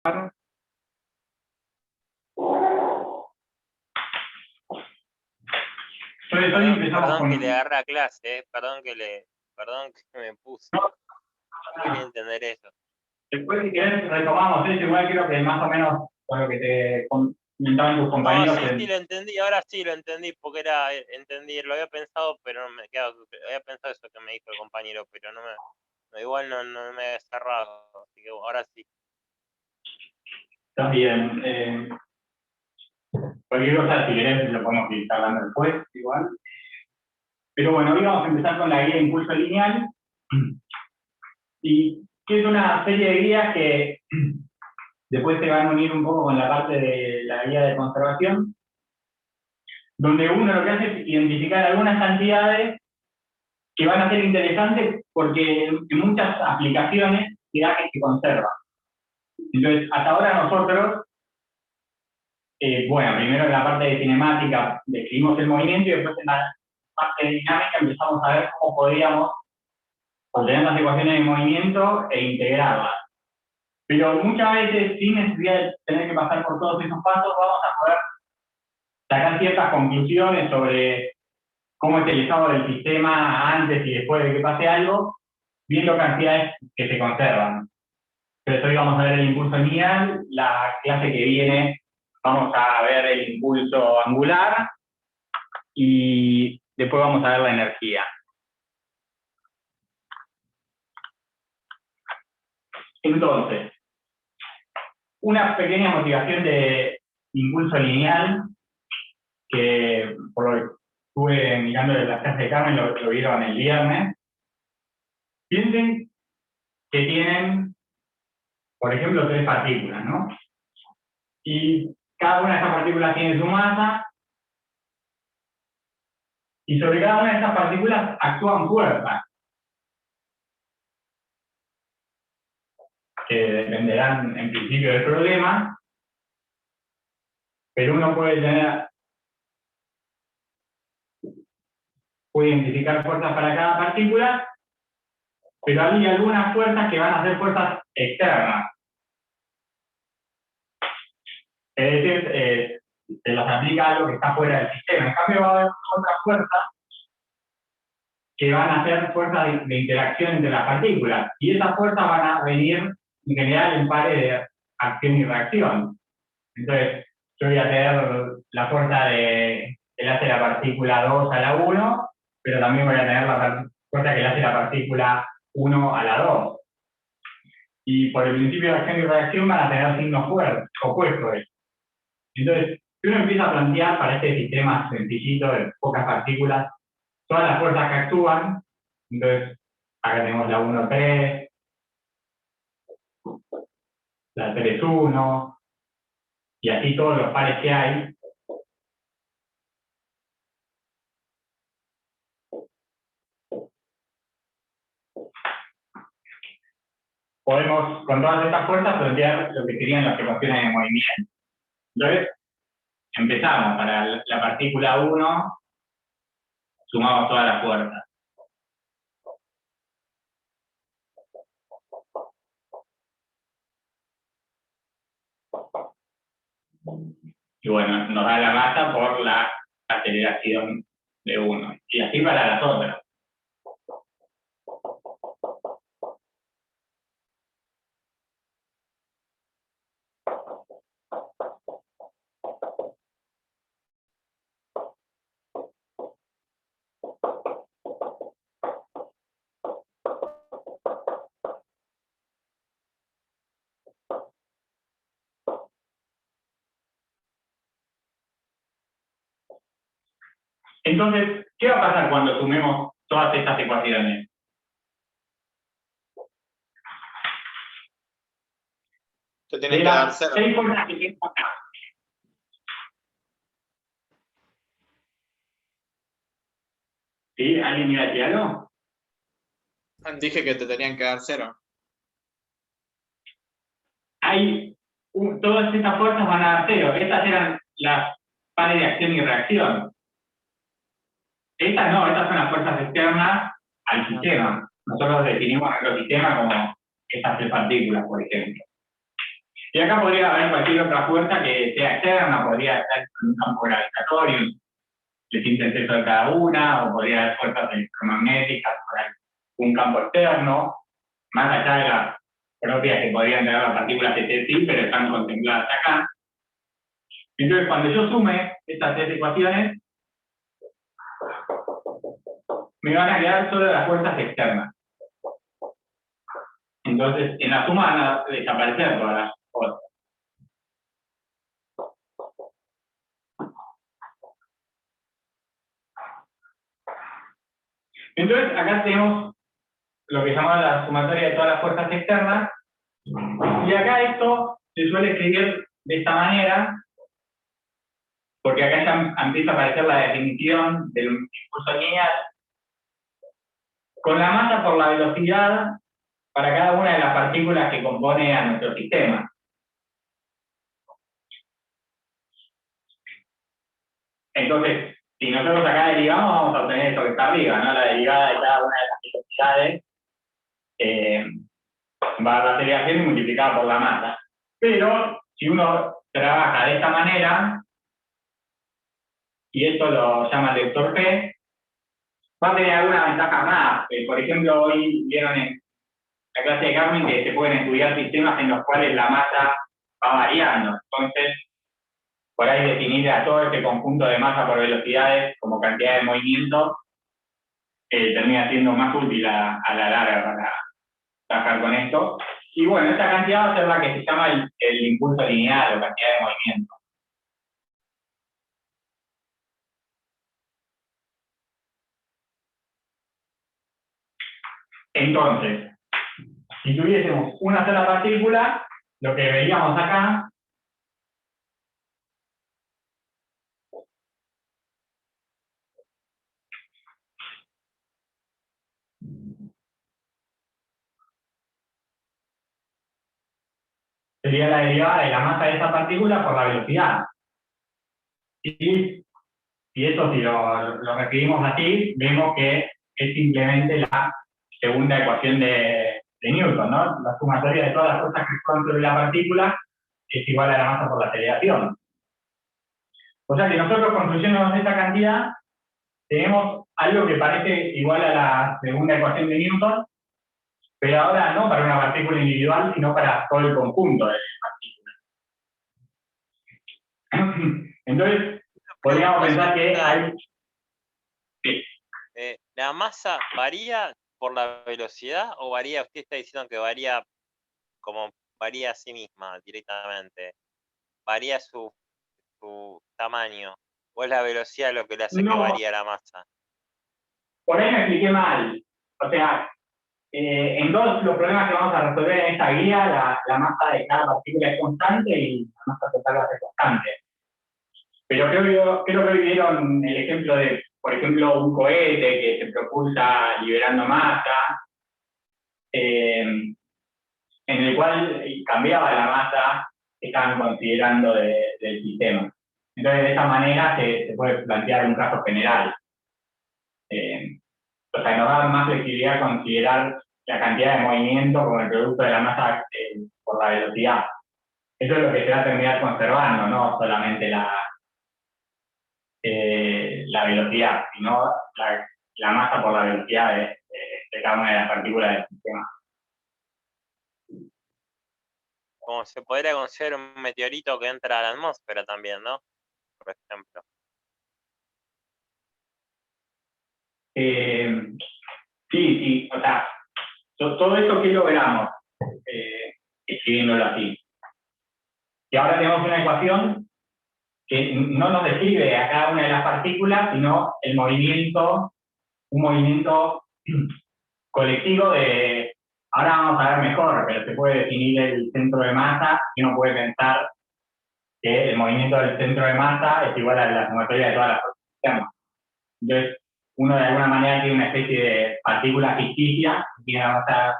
Perdón que le agarre a clase, perdón que me puse. No quería entender eso. Después, si querés, retomamos eso. Igual creo que más o menos con lo que te comentaban tus compañeros. No, sí, lo entendí, ahora sí lo entendí, porque entendí, lo había pensado, pero no me quedaba, había pensado eso que me dijo el compañero, pero igual no me había cerrado, así que ahora sí. Está bien. Cualquier cosa, si querés, lo podemos ir hablando después, igual. Pero bueno, hoy vamos a empezar con la guía de impulso lineal, y que es una serie de guías que después se van a unir un poco con la parte de la guía de conservación, donde uno lo que hace es identificar algunas cantidades que van a ser interesantes porque en muchas aplicaciones se conservan. Entonces, hasta ahora nosotros, bueno, primero en la parte de cinemática describimos el movimiento y después en la parte de dinámica empezamos a ver cómo podríamos obtener las ecuaciones de movimiento e integrarlas. Pero muchas veces, sin necesidad de tener que pasar por todos esos pasos, vamos a poder sacar ciertas conclusiones sobre cómo es el estado del sistema antes y después de que pase algo, viendo cantidades que se conservan. Entonces hoy vamos a ver el impulso lineal, la clase que viene vamos a ver el impulso angular y después vamos a ver la energía. Entonces, una pequeña motivación de impulso lineal, que por lo que estuve mirando de las clases de Carmen, lo vieron el viernes. Piensen que tienen, por ejemplo, 3 partículas, ¿no? Y cada una de estas partículas tiene su masa, y sobre cada una de estas partículas actúan fuerzas, que dependerán en principio del problema, pero uno puede identificar fuerzas para cada partícula, pero hay algunas fuerzas que van a ser fuerzas externas. Es decir, se las aplica algo que está fuera del sistema. En cambio, va a haber otras fuerzas que van a ser fuerzas de interacción entre las partículas. Y esas fuerzas van a venir, en general, en pares de acción y reacción. Entonces, yo voy a tener la fuerza que le hace la partícula 2 a la 1, pero también voy a tener la fuerza que le hace la partícula 1 a la 2. Y por el principio de acción y reacción van a tener signos opuestos. Entonces, si uno empieza a plantear para este sistema sencillito de pocas partículas, todas las fuerzas que actúan, entonces, acá tenemos la 1,3, la 3,1, y así todos los pares que hay. Podemos, con todas estas fuerzas, plantear lo que serían las ecuaciones de movimiento. Entonces, empezamos. Para la partícula 1, sumamos todas las fuerzas. Y bueno, nos da la masa por la aceleración de 1. Y así para las otras. Entonces, ¿qué va a pasar cuando sumemos todas estas ecuaciones? Te tienen que dar 0. 6 fuerzas que tengo acá. ¿Sí? ¿Alguien iba a decir algo? Dije que te tenían que dar 0. Todas estas fuerzas van a dar 0. Estas eran las pares de acción y reacción. Estas no, estas son las fuerzas externas al sistema. Nosotros definimos nuestro sistema como estas 3 partículas, por ejemplo. Y acá podría haber cualquier otra fuerza que sea externa, podría estar en un campo gravitatorio, el centro de cada una, o podría haber fuerzas electromagnéticas por un campo externo, más allá de las propias que podrían tener las partículas de sí, pero están contempladas acá. Entonces, cuando yo sume estas tres ecuaciones, me van a quedar solo las fuerzas externas. Entonces, en la suma van a desaparecer todas las fuerzas. Entonces, acá tenemos lo que llamamos la sumatoria de todas las fuerzas externas, y acá esto se suele escribir de esta manera, porque acá ya empieza a aparecer la definición del impulso lineal, con la masa por la velocidad para cada una de las partículas que compone a nuestro sistema. Entonces, si nosotros acá derivamos, vamos a obtener esto que está arriba, ¿no? La derivada de cada una de las velocidades va a la aceleración y multiplicada por la masa. Pero, si uno trabaja de esta manera, y esto lo llama el vector P, va a tener alguna ventaja más. Por ejemplo, hoy vieron en la clase de Carmen que se pueden estudiar sistemas en los cuales la masa va variando. Entonces, por ahí definir a todo este conjunto de masa por velocidades como cantidad de movimiento termina siendo más útil a la larga para trabajar con esto. Y bueno, esta cantidad va a ser la que se llama el impulso lineal o cantidad de movimiento. Entonces, si tuviésemos una sola partícula, lo que veríamos acá sería la derivada de la masa de esa partícula por la velocidad. Y eso, si lo reescribimos así, vemos que es simplemente la segunda ecuación de Newton, ¿no? La sumatoria de todas las fuerzas que actúan sobre la partícula es igual a la masa por la aceleración. O sea que nosotros, construyéndonos esta cantidad, tenemos algo que parece igual a la segunda ecuación de Newton, pero ahora no para una partícula individual, sino para todo el conjunto de partículas. Entonces, podríamos pensar que hay... ¿La masa varía por la velocidad o varía? Usted está diciendo que varía como varía a sí misma directamente. Varía su tamaño. ¿O es la velocidad lo que le hace que varíe la masa? Por ahí me expliqué mal. O sea, en todos los problemas que vamos a resolver en esta guía, la masa de cada partícula es constante y la masa total va a ser constante. Pero creo que hoy vieron el ejemplo de, por ejemplo, un cohete que se propulsa liberando masa, en el cual cambiaba la masa que estaban considerando del sistema. Entonces, de esa manera se puede plantear un caso general. O sea, nos da más flexibilidad considerar la cantidad de movimiento como el producto de la masa por la velocidad. Eso es lo que se va a terminar conservando, no solamente la velocidad, sino la masa por la velocidad de cada una de las partículas del sistema. Como se podría considerar un meteorito que entra a la atmósfera también, ¿no? Por ejemplo. Sí, o sea, todo esto que logramos escribiéndolo así. Y ahora tenemos una ecuación que no nos describe a cada una de las partículas, sino el movimiento, un movimiento colectivo de, ahora vamos a ver mejor, pero se puede definir el centro de masa y uno puede pensar que el movimiento del centro de masa es igual a la sumatoria de todas las partículas. Entonces, uno de alguna manera tiene una especie de partícula ficticia, que tiene la masa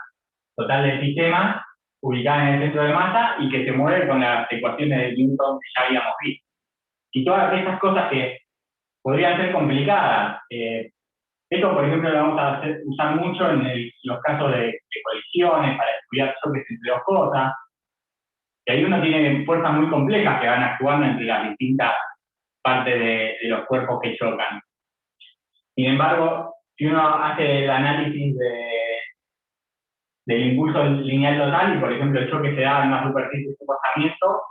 total del sistema, ubicada en el centro de masa y que se mueve con las ecuaciones de Newton que ya habíamos visto. Y todas estas cosas que podrían ser complicadas. Esto, por ejemplo, lo vamos a usar mucho en los casos de colisiones, para estudiar choques entre dos cosas. Y ahí uno tiene fuerzas muy complejas que van actuando entre las distintas partes de los cuerpos que chocan. Sin embargo, si uno hace el análisis del impulso lineal total, y por ejemplo el choque se da en una superficie de desplazamiento,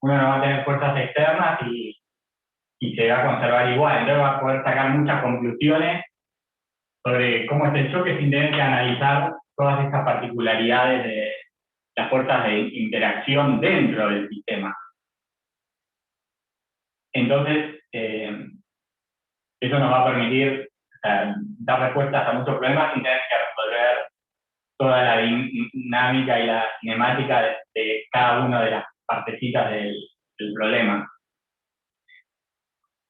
uno no va a tener fuerzas externas y se va a conservar igual. Entonces va a poder sacar muchas conclusiones sobre cómo es el choque sin tener que analizar todas estas particularidades de las fuerzas de interacción dentro del sistema. Entonces, eso nos va a permitir dar respuestas a muchos problemas sin tener que resolver toda la dinámica y la cinemática de cada una de las partecitas del problema.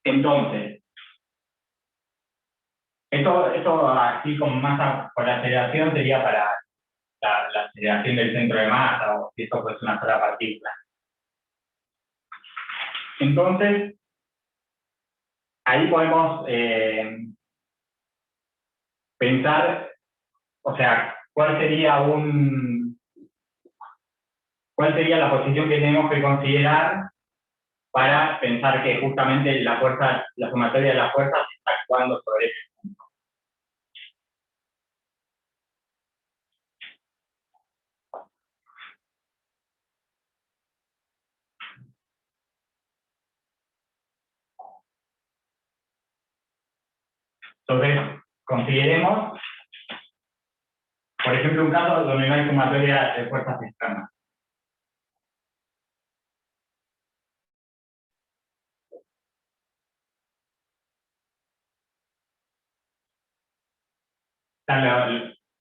Entonces, esto así como masa por aceleración sería para la aceleración del centro de masa, o si esto fuese una sola partícula. Entonces, ahí podemos pensar, o sea, cuál sería la posición que tenemos que considerar para pensar que justamente la sumatoria de las fuerzas está actuando sobre ese punto. Entonces, consideremos, por ejemplo, un caso donde no hay sumatoria de fuerzas externas.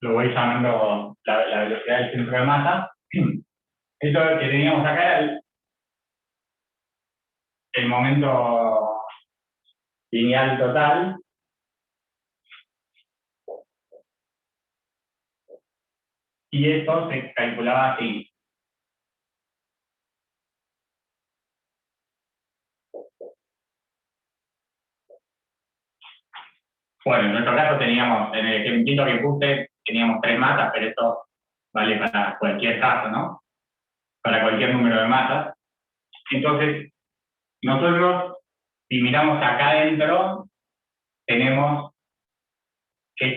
Lo voy llamando la velocidad del centro de masa. Esto que teníamos acá era el momento lineal total. Y esto se calculaba así. Bueno, en nuestro caso teníamos, en el ejemplito que puse, teníamos 3 masas, pero esto vale para cualquier caso, ¿no? Para cualquier número de masas. Entonces, nosotros, si miramos acá adentro, tenemos que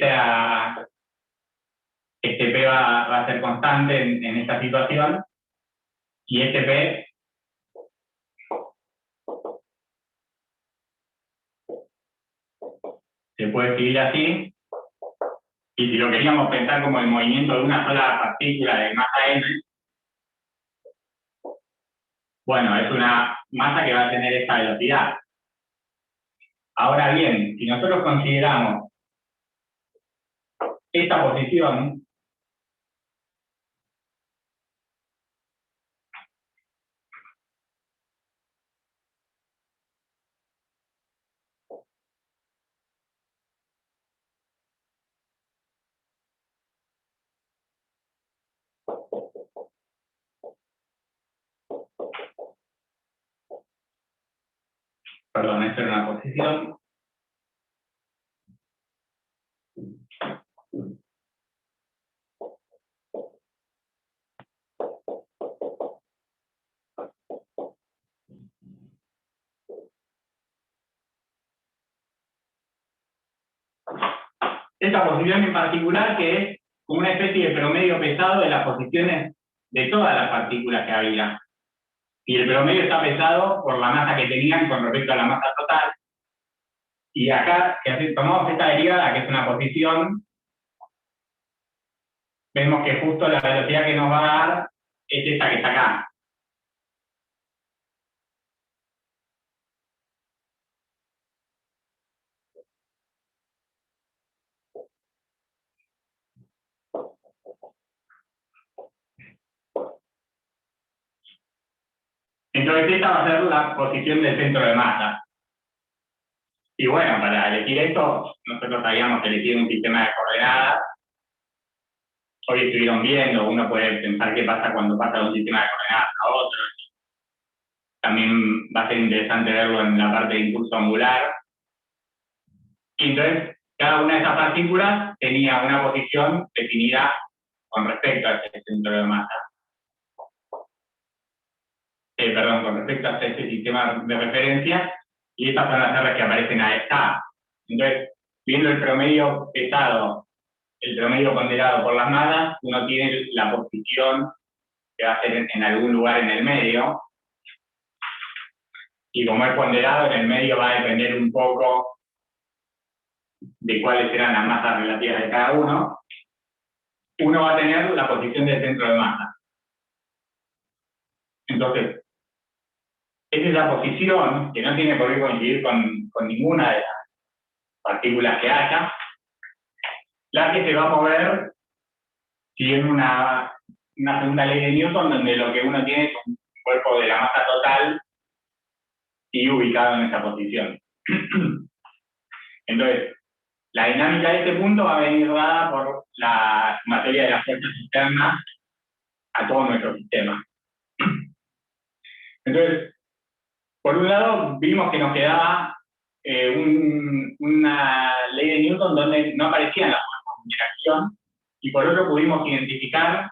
este P va a ser constante en esta situación, y este P se puede escribir así, y si lo queríamos pensar como el movimiento de una sola partícula de masa m, bueno, es una masa que va a tener esta velocidad. Ahora bien, si nosotros consideramos esta posición, perdón, esta era una posición. Esta posición en particular, que es como una especie de promedio pesado de las posiciones de todas las partículas que había. Y el promedio está pesado por la masa que tenían con respecto a la masa total. Y acá, que tomamos esta derivada, que es una posición, vemos que justo la velocidad que nos va a dar es esta que está acá. Entonces esta va a ser la posición del centro de masa. Y bueno, para elegir esto, nosotros habíamos elegido un sistema de coordenadas. Hoy estuvieron viendo, uno puede pensar qué pasa cuando pasa de un sistema de coordenadas a otro. También va a ser interesante verlo en la parte de impulso angular. Y entonces, cada una de esas partículas tenía una posición definida con respecto a ese centro de masa. con respecto a este sistema de referencia, y estas son las R que aparecen acá. Entonces, viendo el promedio pesado, el promedio ponderado por las masas, uno tiene la posición que va a ser en algún lugar en el medio, y como es ponderado, en el medio va a depender un poco de cuáles serán las masas relativas de cada uno. Uno va a tener la posición del centro de masa. Entonces, esa es la posición que no tiene por qué coincidir con ninguna de las partículas que haya, la que se va a mover siguiendo una segunda ley de Newton, donde lo que uno tiene es un cuerpo de la masa total y ubicado en esa posición. Entonces, la dinámica de este punto va a venir dada por la sumatoria de las fuerzas externas a todo nuestro sistema. Entonces, por un lado, vimos que nos quedaba una ley de Newton donde no aparecían las fuerzas de interacción, y por otro pudimos identificar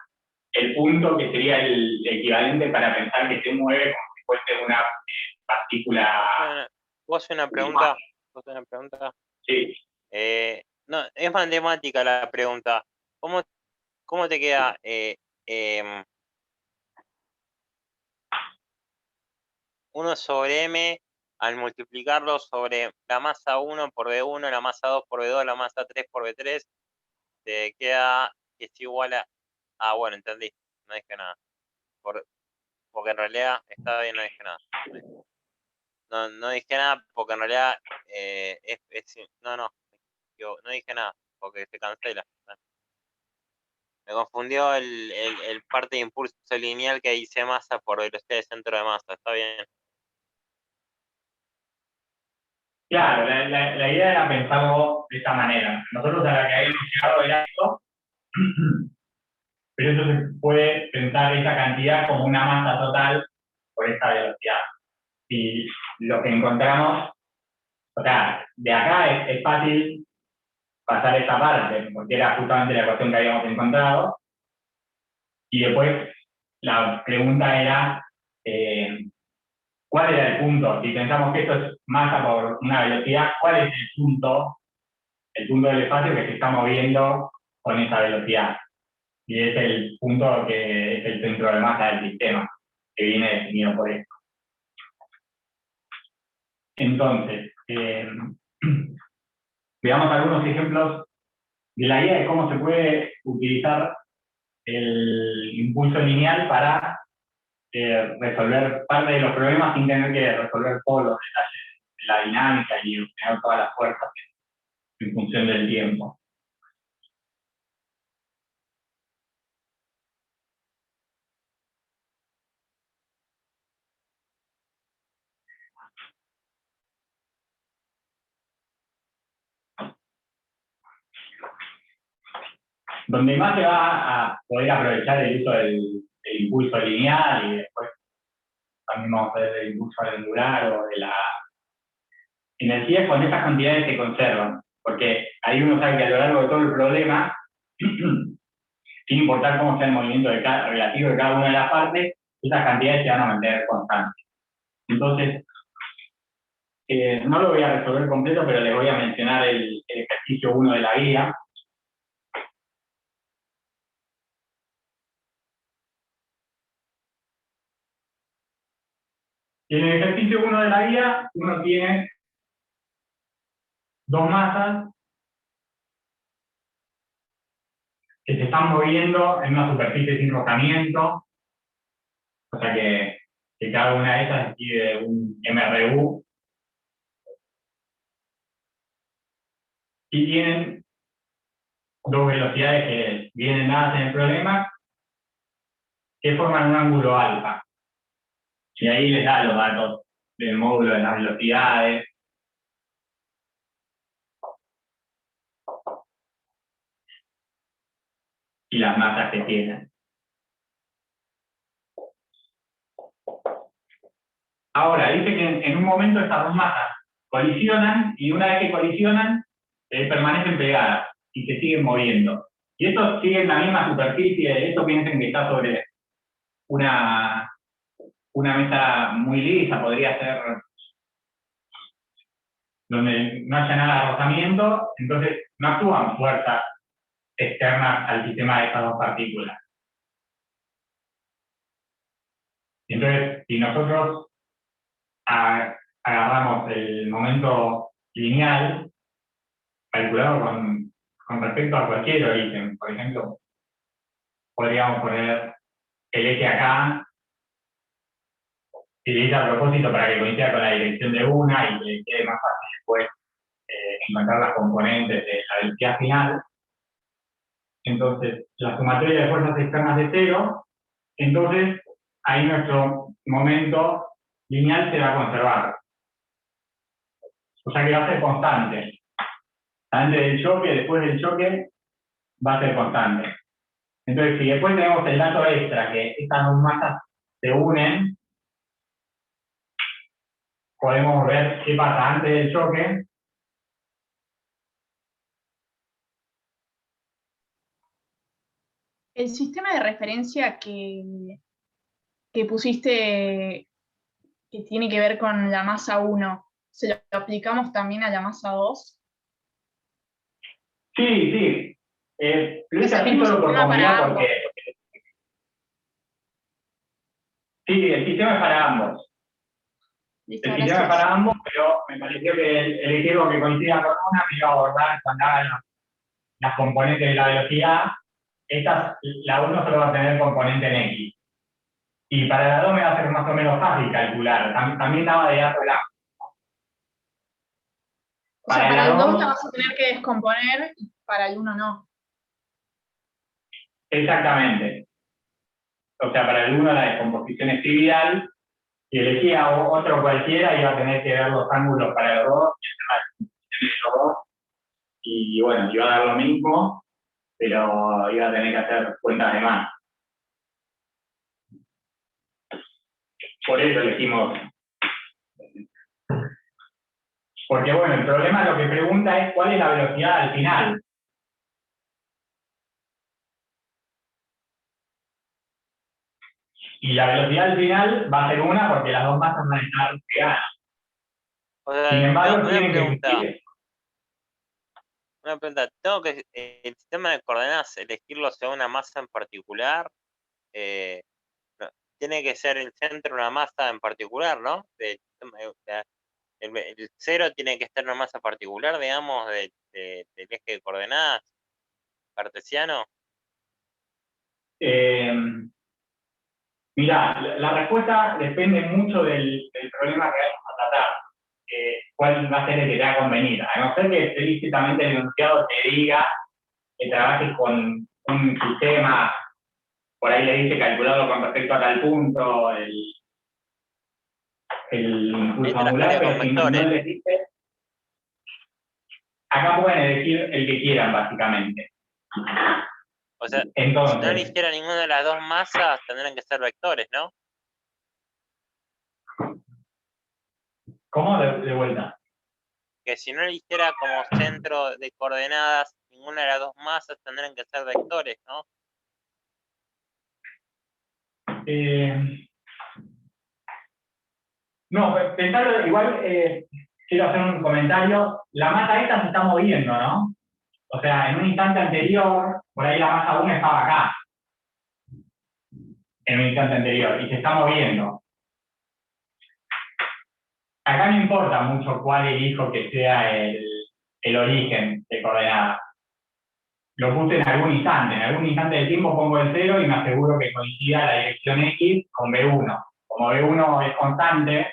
el punto que sería el equivalente para pensar que se mueve como si fuese una partícula. ¿Vos una pregunta? ¿Vos una pregunta? Sí. No, es matemática la pregunta. ¿Cómo te queda? 1 sobre m al multiplicarlo sobre la masa 1 por V1, la masa 2 por V2, la masa 3 por V3, te queda que es igual a... Ah, bueno, entendí. No dije nada. Porque en realidad, está bien, no dije nada. No dije nada porque en realidad no dije nada porque se cancela. Me confundió el parte de impulso lineal que dice masa por velocidad de centro de masa. Está bien. Claro, la idea era pensarlo de esta manera. Nosotros a la que habíamos llegado era esto, pero eso se puede pensar esa cantidad como una masa total por esta velocidad. Y lo que encontramos, o sea, de acá es fácil pasar esta parte, porque era justamente la ecuación que habíamos encontrado, y después la pregunta era, ¿cuál era el punto? Si pensamos que esto es masa por una velocidad, ¿cuál es el punto del espacio que se está moviendo con esa velocidad? Y es el punto que es el centro de masa del sistema, que viene definido por esto. Entonces, veamos algunos ejemplos de la idea de cómo se puede utilizar el impulso lineal para resolver parte de los problemas sin tener que resolver todos los detalles de la dinámica y obtener todas las fuerzas en función del tiempo. Donde más se va a poder aprovechar el uso del impulso lineal, y después también vamos a ver el impulso angular o de la energía, es cuando estas cantidades se conservan, porque ahí uno sabe que a lo largo de todo el problema, sin importar cómo sea el movimiento relativo de cada una de las partes, esas cantidades se van a mantener constantes. Entonces, no lo voy a resolver completo, pero les voy a mencionar el ejercicio 1 de la guía. Y en el ejercicio 1 de la guía, uno tiene dos masas que se están moviendo en una superficie sin rozamiento, o sea que cada una de ellas escribe un MRU, y tienen dos velocidades que vienen dadas en el problema, que forman un ángulo alfa. Y ahí les da los datos del módulo de las velocidades. Y las masas que tienen. Ahora, dice que en un momento estas dos masas colisionan, y una vez que colisionan, permanecen pegadas y se siguen moviendo. Y esto sigue en la misma superficie, esto piensen que está sobre una una mesa muy lisa, podría ser donde no haya nada de rozamiento, entonces no actúan fuerzas externas al sistema de estas dos partículas. Entonces, si nosotros agarramos el momento lineal, calculado con respecto a cualquier origen, por ejemplo, podríamos poner el eje acá, y le hice a propósito para que coincida con la dirección de una y que quede más fácil después encontrar las componentes de la velocidad final. Entonces, la sumatoria de fuerzas externas de cero, entonces ahí nuestro momento lineal se va a conservar. O sea que va a ser constante. Antes del choque, después del choque, va a ser constante. Entonces, si después tenemos el dato extra, que estas dos masas se unen, podemos ver qué pasa antes del choque. El sistema de referencia que pusiste, que tiene que ver con la masa 1, ¿se lo aplicamos también a la masa 2? Sí, sí. Lo hice Es el así mismo solo por sistema para comodidad ambos. porque... Sí, el sistema es para ambos. Listo, El sistema es gracias. para ambos, pero me pareció que el equipo que coincida con una me iba a abordar cuando hagan las componentes de la velocidad. La 1 solo va a tener componente en X. Y para la 2 me va a ser más o menos fácil calcular. También daba de dato la. O sea, Para para la el 2 la 2, vas a tener que descomponer y para el 1 no. exactamente. O sea, para el 1 la descomposición es trivial. Si elegía otro cualquiera, iba a tener que ver los ángulos para los dos, y hacer las descomposiciones de los dos. Y bueno, iba a dar lo mismo, pero iba a tener que hacer cuentas de más. Por eso elegimos. Porque bueno, el problema lo que pregunta es cuál es la velocidad al final. Y la velocidad al final va a ser una porque las dos masas van a estar pegadas. O sea, Sin embargo, una tienen pregunta, que... tengo que el sistema de coordenadas elegirlo según una masa en particular, no, tiene que ser el centro de una masa en particular, ¿no? El cero tiene que estar en una masa particular, digamos, del eje de coordenadas cartesiano. Mirá, la respuesta depende mucho del problema que vamos a tratar. ¿Cuál va a ser el que te va a convenir? A no ser que explícitamente el enunciado te diga que trabajes con un sistema, por ahí le dice calculado con respecto a tal punto, el impulso Ahí angular, trabajaría pero con si no vectores. les dice, acá pueden elegir el que quieran, básicamente. O sea, si no Entonces, eligiera ninguna de las dos masas, tendrían que ser vectores, ¿no? ¿cómo de vuelta? Que si no eligiera como centro de coordenadas ninguna de las dos masas, tendrían que ser vectores, ¿no? No, pensarlo, igual quiero hacer un comentario. La masa esta se está moviendo, ¿no? O sea, en un instante anterior, por ahí la masa 1 estaba acá. En un instante anterior, y se está moviendo. Acá no importa mucho cuál elijo que sea el origen de coordenadas. Lo puse en algún instante del tiempo pongo el 0 y me aseguro que coincida la dirección X con B1. Como B1 es constante,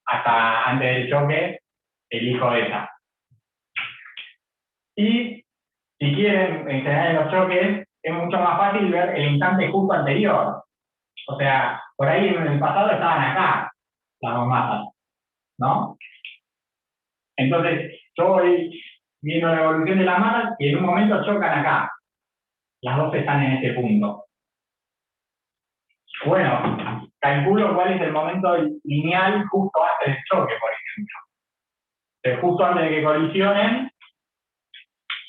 hasta antes del choque, elijo esa. Y si quieren, en general en los choques, es mucho más fácil ver el instante justo anterior. O sea, por ahí en el pasado estaban acá, las dos masas, ¿no? Entonces, yo voy viendo la evolución de las masas y en un momento chocan acá. Las dos están en ese punto. Bueno, calculo cuál es el momento lineal justo antes del choque, por ejemplo. Entonces, justo antes de que colisionen,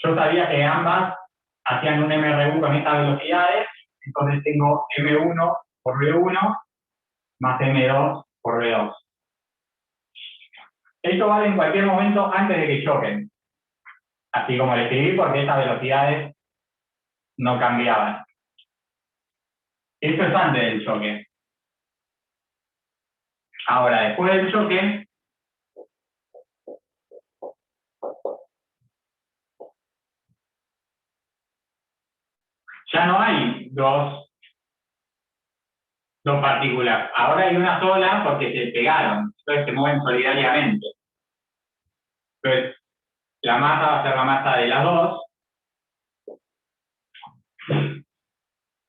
yo sabía que ambas hacían un MRU con estas velocidades, entonces tengo M1 por B1 más m2 por v2. Esto vale en cualquier momento antes de que choquen. Así como le escribí, porque estas velocidades no cambiaban. Esto es antes del choque. Ahora, después del choque, ya no hay dos partículas. Ahora hay una sola porque se pegaron. Entonces se mueven solidariamente. Entonces, la masa va a ser la masa de las dos.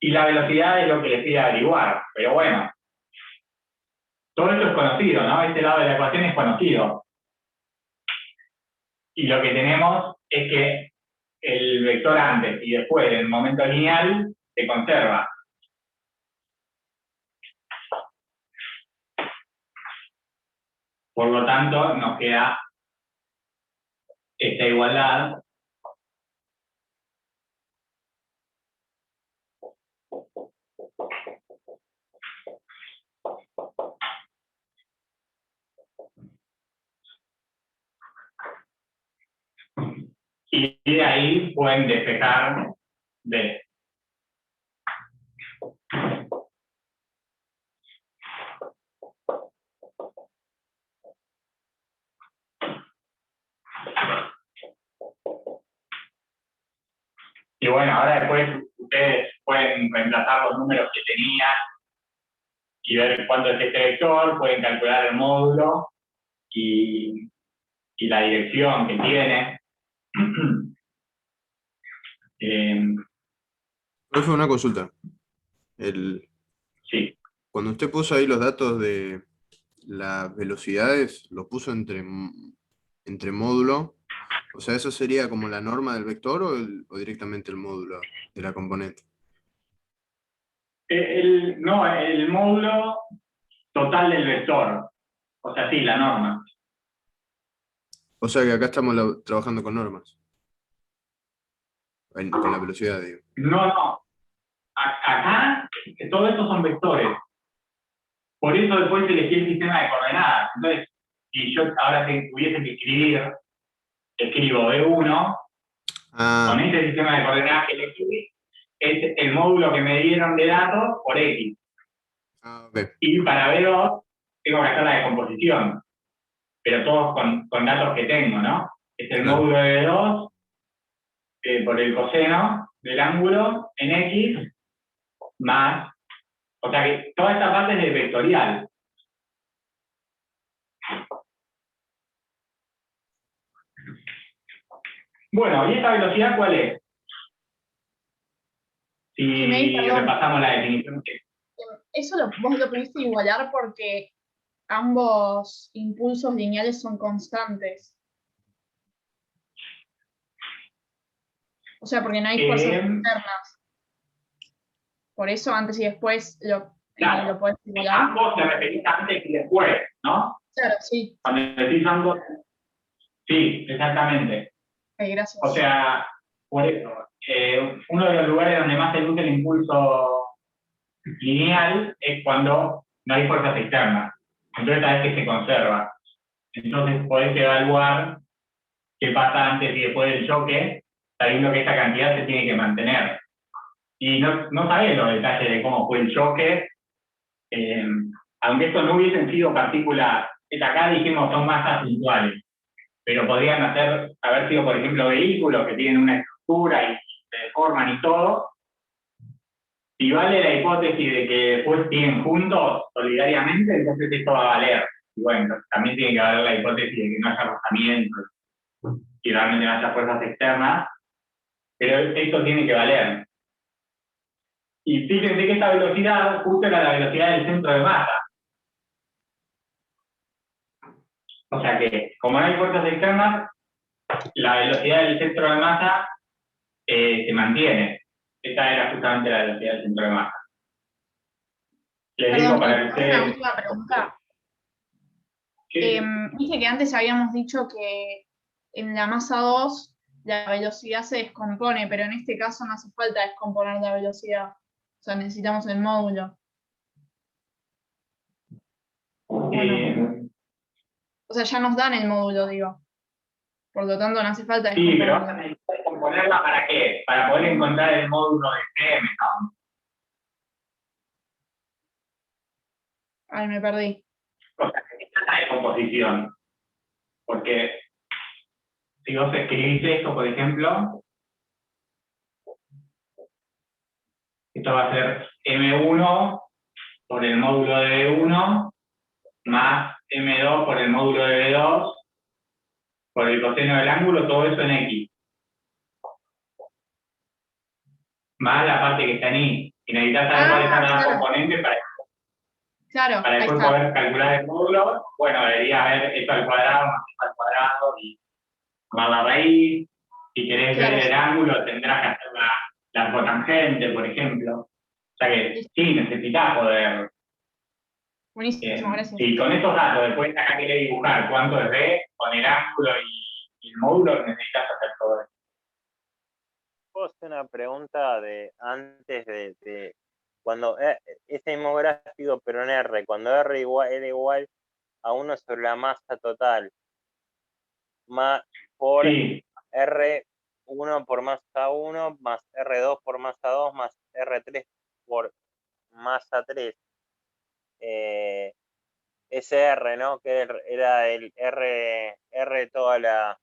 Y la velocidad es lo que les pide averiguar. Pero bueno, todo esto es conocido, ¿no? Este lado de la ecuación es conocido. Y lo que tenemos es que el vector antes y después del momento lineal se conserva. Por lo tanto, nos queda esta igualdad. Y de ahí pueden despejar D. Y bueno, ahora después ustedes pueden reemplazar los números que tenían y ver cuánto es este vector, pueden calcular el módulo y la dirección que tiene. Profe, una consulta. Sí. Cuando usted puso ahí los datos de las velocidades, ¿lo puso entre módulo? O sea, ¿eso sería como la norma del vector o directamente el módulo de la componente? No, el módulo total del vector. O sea, sí, la norma. O sea que acá estamos trabajando con normas. Con la velocidad, digo. No. Acá, todo esto son vectores. Por eso después elegí el sistema de coordenadas. Entonces, si yo ahora tuviese que escribir, escribo B1, con este sistema de coordenadas que elegí, es el módulo que me dieron de datos por X. Okay. Y para B2 tengo que hacer la descomposición, pero todos con datos que tengo, ¿no? Es el módulo de B2 por el coseno del ángulo en X más, o sea que toda esta parte es de vectorial. Bueno, ¿y esta velocidad cuál es? Si repasamos la definición. Eso vos lo pudiste igualar porque ambos impulsos lineales son constantes. O sea, porque no hay fuerzas externas. Por eso antes y después claro, lo podés igualar. Ambos se referís antes y después, ¿no? Claro, sí. Cuando decís ambos, sí, exactamente. Okay, gracias. O sea, por eso, uno de los lugares donde más se luce el impulso lineal es cuando no hay fuerzas externas. Entonces sabes que se conserva. Entonces podés evaluar qué pasa antes y después del choque, sabiendo que esta cantidad se tiene que mantener. Y no sabés los detalles de cómo fue el choque, aunque estos no hubiesen sido partículas, acá dijimos son masas puntuales, pero podrían haber sido, por ejemplo, vehículos que tienen una estructura y se deforman y todo. Si vale la hipótesis de que después siguen juntos solidariamente, entonces esto va a valer. Y bueno, también tiene que valer la hipótesis de que no haya rozamientos y realmente no haya fuerzas externas, pero esto tiene que valer. Y fíjense que esta velocidad justo era la velocidad del centro de masa. O sea que, como no hay fuerzas externas, la velocidad del centro de masa se mantiene. Esta era justamente la velocidad del centro de masa. Les digo para que ustedes... Una última pregunta. Dije que antes habíamos dicho que en la masa 2 la velocidad se descompone, pero en este caso no hace falta descomponer la velocidad. O sea, necesitamos el módulo. Eh, O sea, ya nos dan el módulo, digo. Por lo tanto, no hace falta sí, pero vas a descomponerlo. necesitar componerla ¿para qué? Para poder encontrar el módulo de CM, ¿no? Ay, me perdí. O sea, esta es la descomposición. Porque si vos escribís esto, por ejemplo, esto va a ser M1 por el módulo de B1 más M2 por el módulo de B2 por el coseno del ángulo, todo eso en X. Más la parte que está en Y. Y necesitas saber cuáles son las Claro, componentes claro, para ahí después está. poder calcular el módulo. Bueno, debería haber esto al cuadrado más esto al cuadrado y más la raíz. Si querés ver Claro, el ángulo, tendrás que hacer la cotangente, por ejemplo. O sea que sí, necesitas poder. buenísimo, gracias. Si con estos datos después acá querés dibujar cuánto es B, con el ángulo y el módulo, necesitas hacer todo eso. Puedo hacer una pregunta de antes de cuando ese mismo gráfico, pero en R, cuando R era igual a 1 sobre la masa total, más por Sí, R1 por masa 1, más R2 por masa 2, más R3 por masa 3. Ese R, ¿no? Que era el R toda la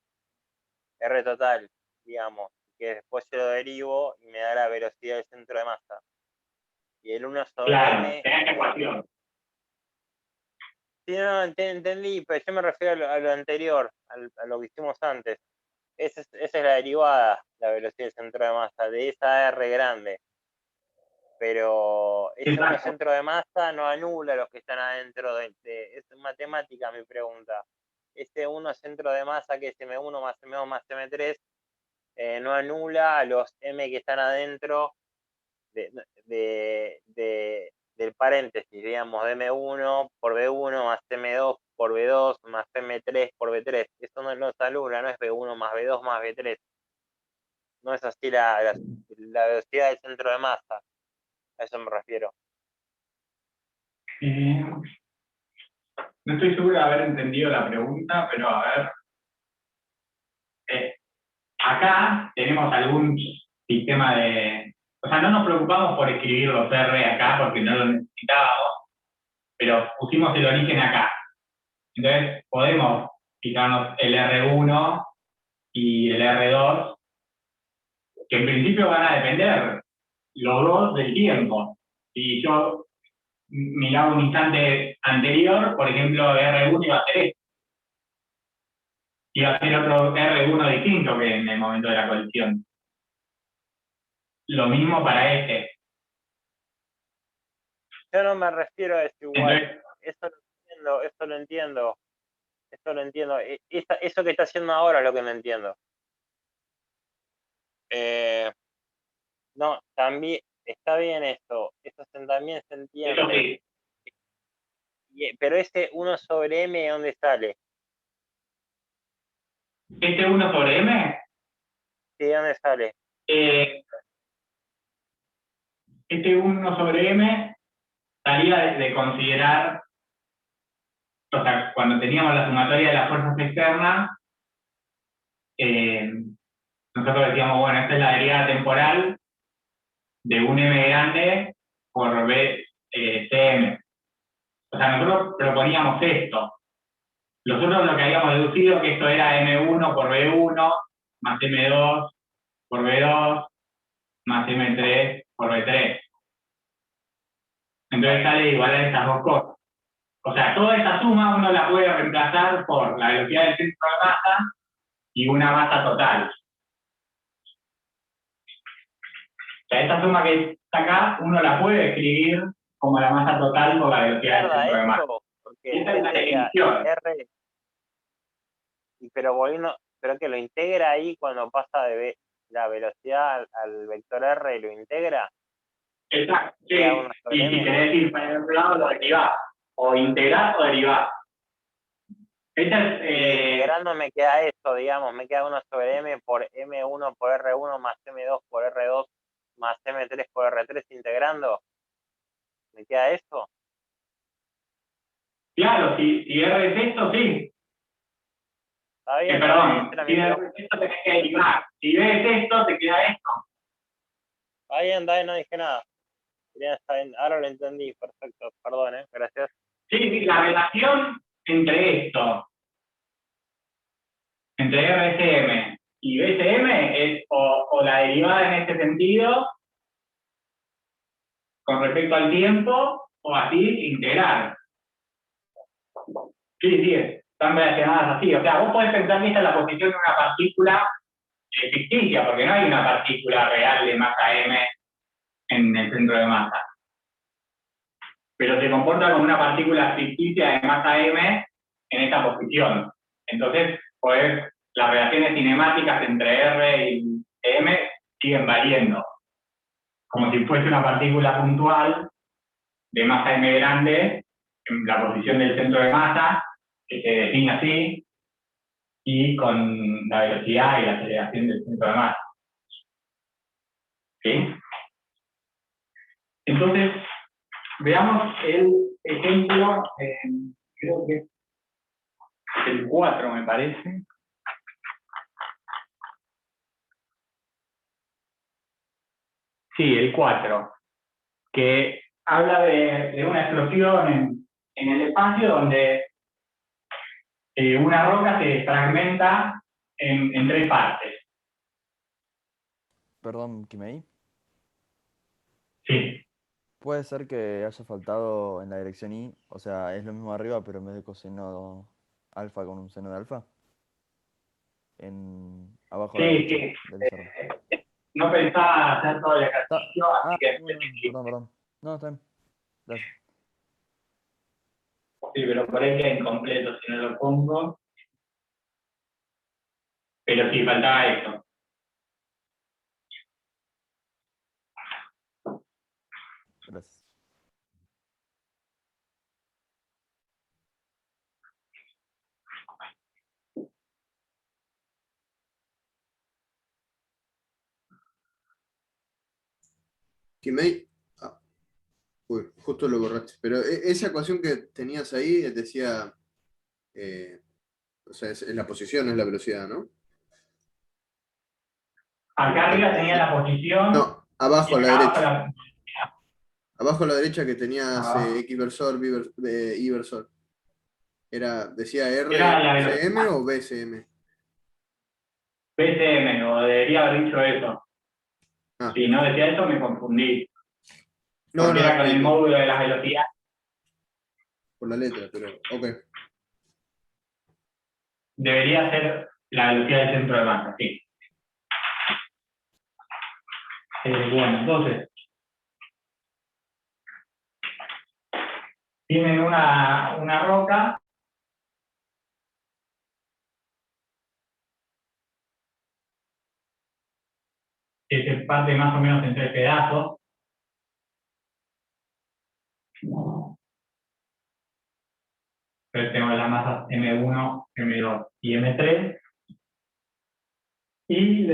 R total, digamos, que después se lo derivo y me da la velocidad del centro de masa. Y el 1 sobre claro, M. tenés la ecuación. Sí, no, entendí, pero yo me refiero a lo anterior, a lo que hicimos antes. Esa es la derivada, la velocidad del centro de masa, de esa R grande. Pero ese 1 Exacto. centro de masa no anula los que están adentro es matemática mi pregunta. Ese 1 centro de masa que es M1 más M2 más M3 no anula a los M que están adentro del paréntesis, digamos, de M1 por B1 más M2 por B2 más M3 por B3. Eso no los anula, no es B1 más B2 más B3. No es así la velocidad del centro de masa. A eso me refiero. No estoy seguro de haber entendido la pregunta, pero a ver. Acá tenemos algún sistema de. O sea, no nos preocupamos por escribir los R acá porque no lo necesitábamos, pero pusimos el origen acá. Entonces, podemos fijarnos el R1 y el R2, que en principio van a depender los dos del tiempo. Si yo miraba un instante anterior, por ejemplo, R1 iba a ser esto. Iba a ser otro R1 distinto que en el momento de la colisión. Lo mismo para este. Yo no me refiero a eso igual. Entonces, Eso lo entiendo, eso lo entiendo. Eso lo entiendo. Eso que está haciendo ahora es lo que no entiendo. No, también está bien esto. Eso también se eso entiende. sí. Pero ese 1 sobre M, ¿dónde sale? Este 1 sobre M, ¿Sí, dónde sale? este 1 sobre M salía de considerar, o sea, cuando teníamos la sumatoria de las fuerzas externas, nosotros decíamos, bueno, esta es la derivada temporal de un M grande por B, CM. O sea, nosotros proponíamos esto. Nosotros lo que habíamos deducido que esto era M1 por B1 más M2 por B2 más M3 por B3. Entonces sale igual a estas dos cosas. O sea, toda esta suma uno la puede reemplazar por la velocidad del centro de masa y una masa total. O sea, esta suma que está acá, uno la puede escribir como la masa total por la velocidad del centro de masa. Porque Esta es la sería definición. R, pero que lo integra ahí cuando pasa de la velocidad al vector R, lo integra. Exacto, sí. Queda 1 sobre Y si M. querés ir para el otro lado, lo derivás. O integrás o derivás. Esta es, Integrando me queda esto, digamos, me queda 1 sobre M por M1 por R1 más M2 por R2 más M3 por R3 integrando. ¿Me queda eso? Claro, si R es esto, sí. Está bien, Perdón, esta era si mi R pregunta. es esto, tenés que derivar. Si B es esto, te queda esto. Está bien, no dije nada. Bien, está bien, ahora lo entendí, perfecto, perdón, gracias. Sí, la relación entre esto, entre RCM y BCM es o la derivada en este sentido con respecto al tiempo o así integral. Sí, están relacionadas así. O sea, vos podés pensar que esta es la posición de una partícula ficticia, porque no hay una partícula real de masa m en el centro de masa. Pero se comporta como una partícula ficticia de masa m en esta posición. Entonces, pues, las relaciones cinemáticas entre R y M siguen variando. Como si fuese una partícula puntual de masa m grande en la posición del centro de masa, que se define así, y con la velocidad y la aceleración del centro de masa. ¿Sí? Entonces, veamos el ejemplo, creo que es el 4, me parece. Sí, el 4, que habla de una explosión en el espacio donde una roca se fragmenta en 3 partes. Perdón, Kimei. Sí. Puede ser que haya faltado en la dirección Y, o sea, es lo mismo arriba, pero en vez de coseno alfa con un seno de alfa. Abajo a la Sí, derecha sí. del pizarrón. No pensaba hacer todo el ejercicio, así que... Bueno, perdón. No, está bien. Gracias. Sí, pero por ahí queda incompleto si no lo pongo. Pero sí, faltaba esto. Gracias. Kimei, uy, justo lo borraste, pero esa ecuación que tenías ahí decía, o sea, es la posición, no es la velocidad, ¿no? Acá arriba tenía la posición. No, abajo y a la acá abajo derecha. Abajo a la derecha que tenías X versor, Y versor. ¿Decía era la velocidad. RCM o BCM? BCM, o debería haber dicho eso. Ah. Si no decía eso, me confundí. No, Porque no, era con el no, módulo de las velocidades. por la letra, pero ok. Debería ser la velocidad del centro de masa, sí. Bueno, entonces, tienen una roca que se parte más o menos en 3 pedazos. Entonces tengo las masas M1, M2 y M3. Y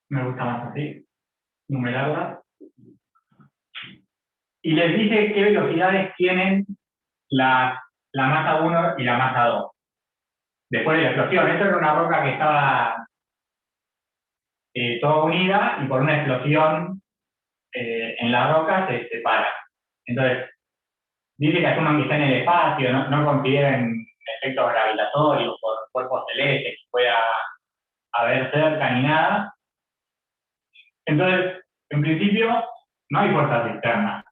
me gusta más así, numerarlas. Y les dice qué velocidades tienen la masa 1 y la masa 2. Después de la explosión, esto era una roca que estaba toda unida y por una explosión en la roca se separa. Entonces, dice que asuman que está en el espacio, no consideren efectos gravitatorios por cuerpos celestes que pueda haber cerca ni nada. Entonces, en principio, no hay fuerzas externas.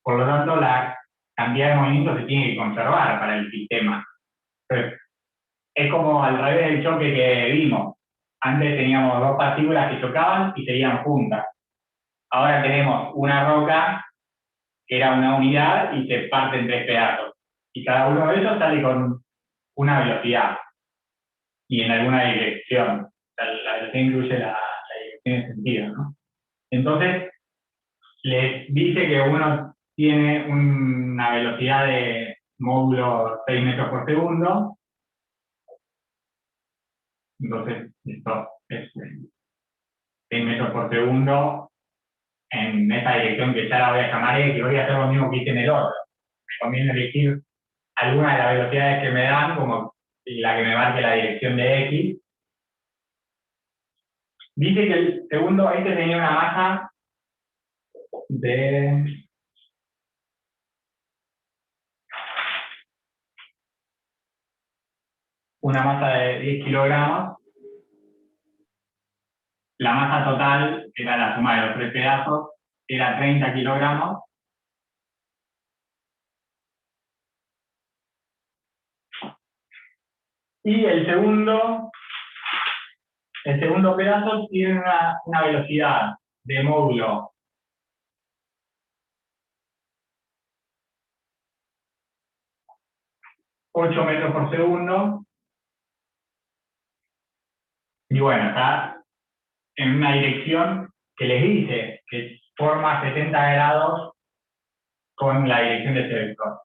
Por lo tanto, la cantidad de movimiento se tiene que conservar para el sistema. Entonces, es como al revés del choque que vimos. Antes teníamos 2 partículas que chocaban y seguían juntas. Ahora tenemos una roca que era una unidad y se parte en 3 pedazos. Y cada uno de ellos sale con una velocidad y en alguna dirección. O sea, la velocidad incluye la dirección de sentido, ¿no? Entonces, les dice que uno tiene una velocidad de módulo 6 metros por segundo. Entonces, esto es 6 metros por segundo en esa dirección que ya la voy a llamar X, voy a hacer lo mismo que hice en el otro. Me conviene elegir alguna de las velocidades que me dan, como la que me marque la dirección de X. Dice que el segundo, este tenía una masa de... una masa de 10 kilogramos. La masa total, que era la suma de los tres pedazos, era 30 kilogramos. Y el segundo pedazo tiene una velocidad de módulo 8 metros por segundo. Y bueno, está en una dirección que les dice que forma 70 grados con la dirección de ese vector.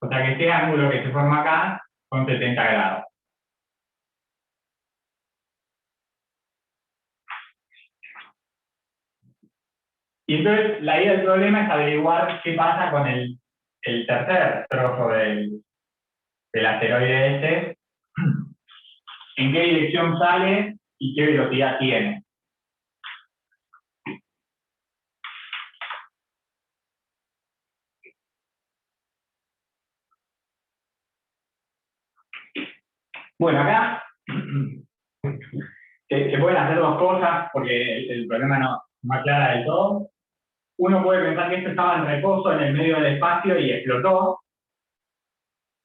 O sea que este ángulo que se forma acá son 70 grados. Y entonces la idea del problema es averiguar qué pasa con el tercer trozo del asteroide este, en qué dirección sale y qué velocidad tiene. Bueno, acá se pueden hacer dos cosas porque el problema no aclara del todo. Uno puede pensar que esto estaba en reposo en el medio del espacio y explotó,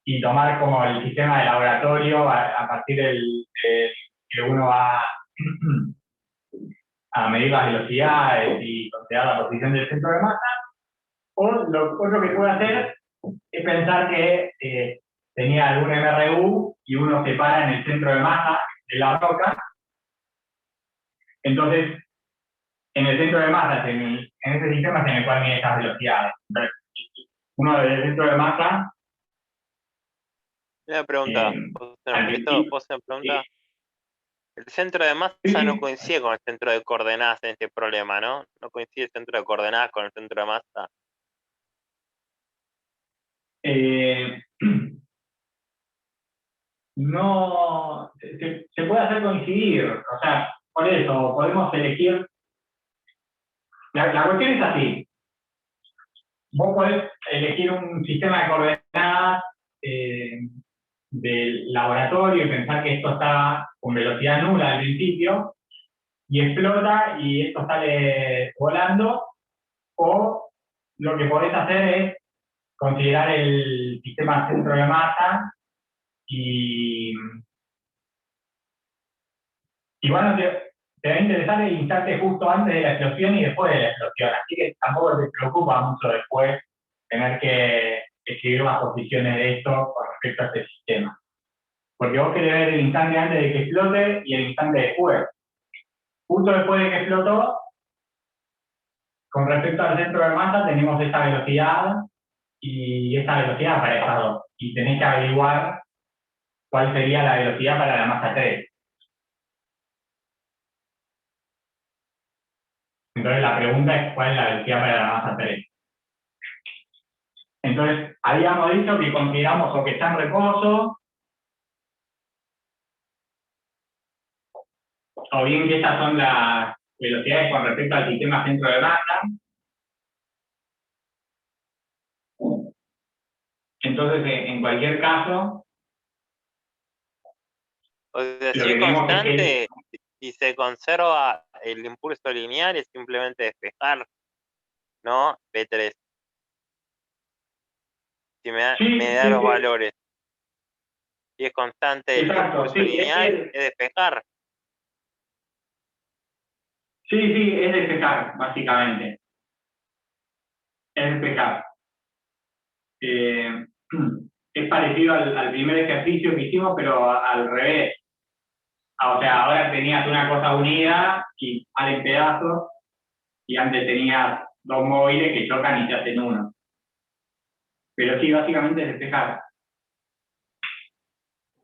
y tomar como el sistema de laboratorio a partir del que uno va a medir las velocidades y considerar la posición del centro de masa. O lo otro que puede hacer es pensar que tenía algún MRU y uno se para en el centro de masa de la roca. Entonces, en el centro de masa, en ese sistema es en el cual mide estas velocidades. Entonces, uno del centro de masa... Una pregunta, el centro de masa no coincide con el centro de coordenadas en este problema, ¿no? No coincide el centro de coordenadas con el centro de masa. No, se puede hacer coincidir, o sea, por eso podemos elegir. La cuestión es así. Vos podés elegir un sistema de coordenadas del laboratorio y pensar que esto está con velocidad nula al principio y explota y esto sale volando, o lo que podés hacer es considerar el sistema centro de masa y bueno, te va a interesar el instante justo antes de la explosión y después de la explosión, así que tampoco te preocupa mucho después tener que escribir las posiciones de esto con respecto a este sistema. Porque vos querés ver el instante antes de que explote y el instante después. Justo después de que explotó, con respecto al centro de masa, tenemos esta velocidad y esta velocidad para esas dos. Y tenés que averiguar cuál sería la velocidad para la masa 3. Entonces la pregunta es cuál es la velocidad para la masa 3. Entonces, habíamos dicho que consideramos o que está en reposo, o bien que estas son las velocidades con respecto al sistema centro de masa. Entonces, en cualquier caso... O sea, si es constante, si se conserva el impulso lineal, es simplemente despejar, ¿no? B3. Si me da los valores. Si es constante el impulso lineal, es despejar. Sí, es despejar, básicamente. Es despejar. Es parecido al primer ejercicio que hicimos, pero al revés. O sea, ahora tenías una cosa unida y sale en pedazos, y antes tenías dos móviles que chocan y se hacen uno. Pero sí, básicamente es despejar.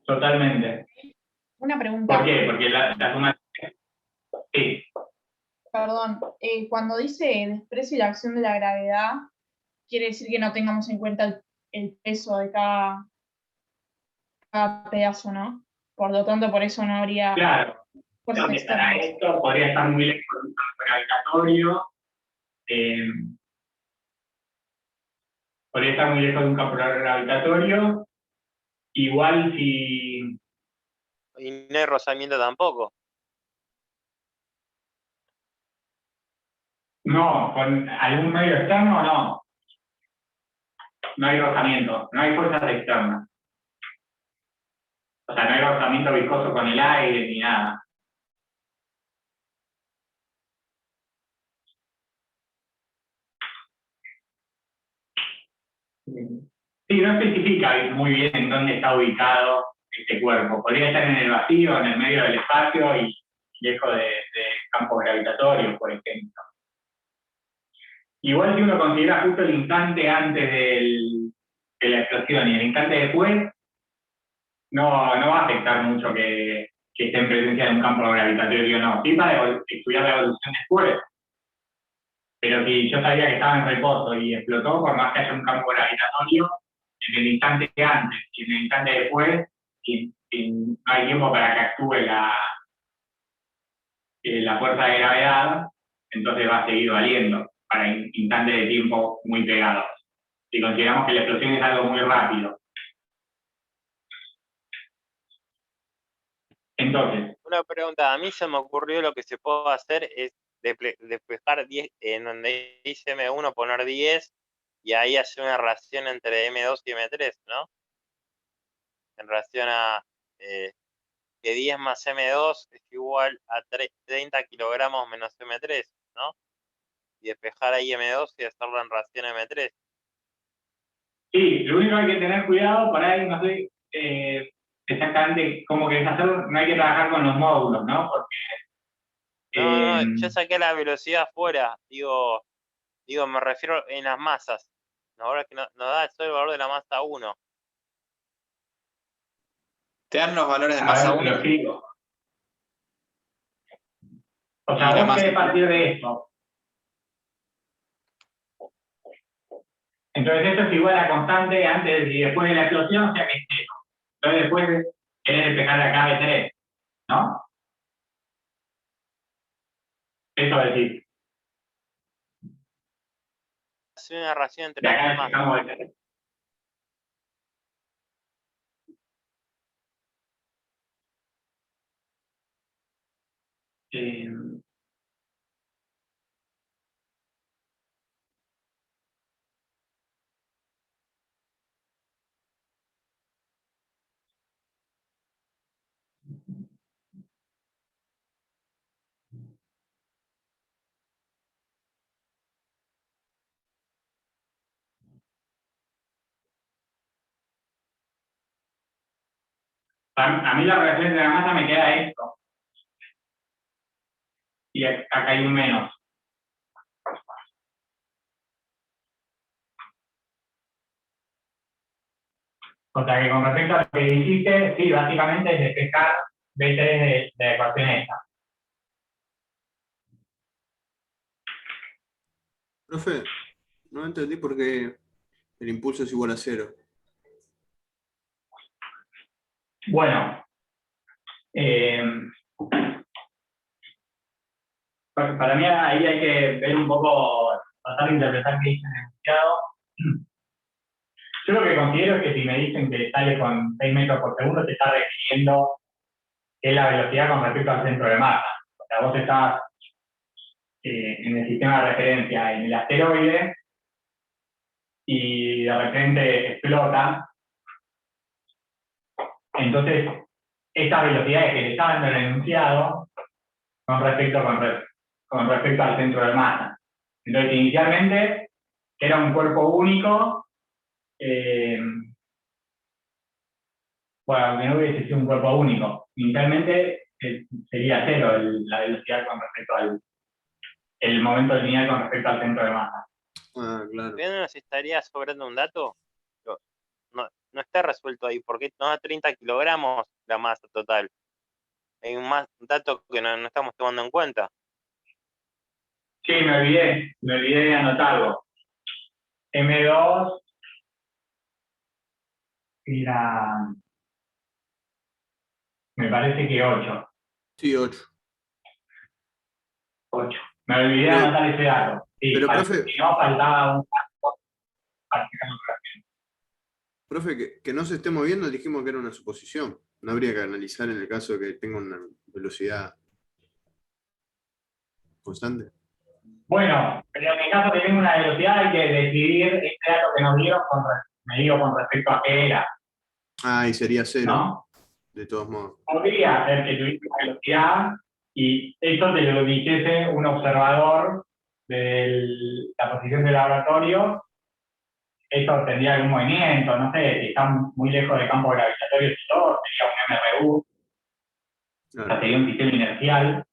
Totalmente. Una pregunta. ¿Por qué? Porque la suma... Sí. Perdón, cuando dice desprecio y la acción de la gravedad, quiere decir que no tengamos en cuenta el peso de cada pedazo, ¿no? Por lo tanto, por eso no habría Claro, fuerzas ¿dónde estará externas. esto? Podría estar muy lejos de un campo gravitatorio. Podría estar muy lejos de un campo gravitatorio. Igual si... Y no hay rozamiento tampoco. No, con algún medio externo no. No hay rozamiento, no hay fuerzas externas. O sea, no hay rozamiento viscoso con el aire ni nada. Sí, no especifica muy bien en dónde está ubicado este cuerpo. Podría estar en el vacío, en el medio del espacio y lejos de campos gravitatorios, por ejemplo. Igual si uno considera justo el instante antes de la explosión y el instante después, no va a afectar mucho que esté en presencia de un campo gravitatorio o no. Sí para estudiar la evolución después. Pero si yo sabía que estaba en reposo y explotó, por más que haya un campo gravitatorio, en el instante antes y en el instante después, no hay tiempo para que actúe la fuerza de gravedad, entonces va a seguir valiendo para instantes de tiempo muy pegados. Si consideramos que la explosión es algo muy rápido. Entonces, Una pregunta, a mí se me ocurrió lo que se puede hacer es despejar 10, en donde dice M1 poner 10 y ahí hacer una relación entre M2 y M3, ¿no? En relación a que 10 más M2 es igual a 30 kilogramos menos M3, ¿no? Y despejar ahí M2 y hacerlo en relación a M3. sí, lo único que hay que tener cuidado, por ahí no sé exactamente cómo querés hacerlo, no hay que trabajar con los módulos, ¿no? Porque No, yo saqué la velocidad afuera, digo, me refiero en las masas. Ahora que nos da solo el valor de la masa 1. Te dan los valores de a masa ver, lo 1 explico. O y sea, la vos masa querés partir de esto. Entonces esto es igual a constante antes y después de la explosión, o sea que es cero. Entonces después querés despejar la clave 3, ¿no? Eso es decir, Hacer una relación entre de las acá dos masas. despejamos el 3. A mí la relación entre la masa me queda esto. Y acá hay un menos. O sea que con respecto a lo que dijiste, sí, básicamente es despejar B3 de la ecuación esta. Profe, no entendí por qué el impulso es igual a 0. Bueno, para mí ahí hay que ver un poco, tratar de interpretar qué dice el enunciado. Yo lo que considero es que si me dicen que sale con 6 metros por segundo, se está refiriendo que es la velocidad con respecto al centro de masa. O sea, vos estás en el sistema de referencia en el asteroide y de repente explota. Entonces, estas velocidades que le estaban en el enunciado con respecto al centro de masa. Entonces, inicialmente era un cuerpo único, bueno, que no hubiese sido un cuerpo único. Inicialmente sería cero la velocidad con respecto el momento lineal con respecto al centro de masa. Ah, claro. ¿Bien nos estaría sobrando un dato? No está resuelto ahí, porque nos da 30 kilogramos la masa total. Hay un dato que no estamos tomando en cuenta. Sí, me olvidé de anotarlo. M2 era, me parece que 8. Sí, 8. 8. Me olvidé de Pero, anotar ese dato. Sí, pero profe, si no, faltaba un dato para sacar un fracción. profe, que no se esté moviendo, dijimos que era una suposición. No habría que analizar en el caso de que tenga una velocidad constante. Bueno, pero en el caso que tenga una velocidad hay que decidir este dato que nos dieron con respecto a qué era, Ah, y sería 0, ¿no? de todos modos. Podría ser que tuviese una velocidad y eso te lo dijese un observador de la posición del laboratorio. Eso tendría algún movimiento, no sé, si está muy lejos del campo gravitatorio, si todo, sería un MRU, o sea, Claro. sería un sistema inercial.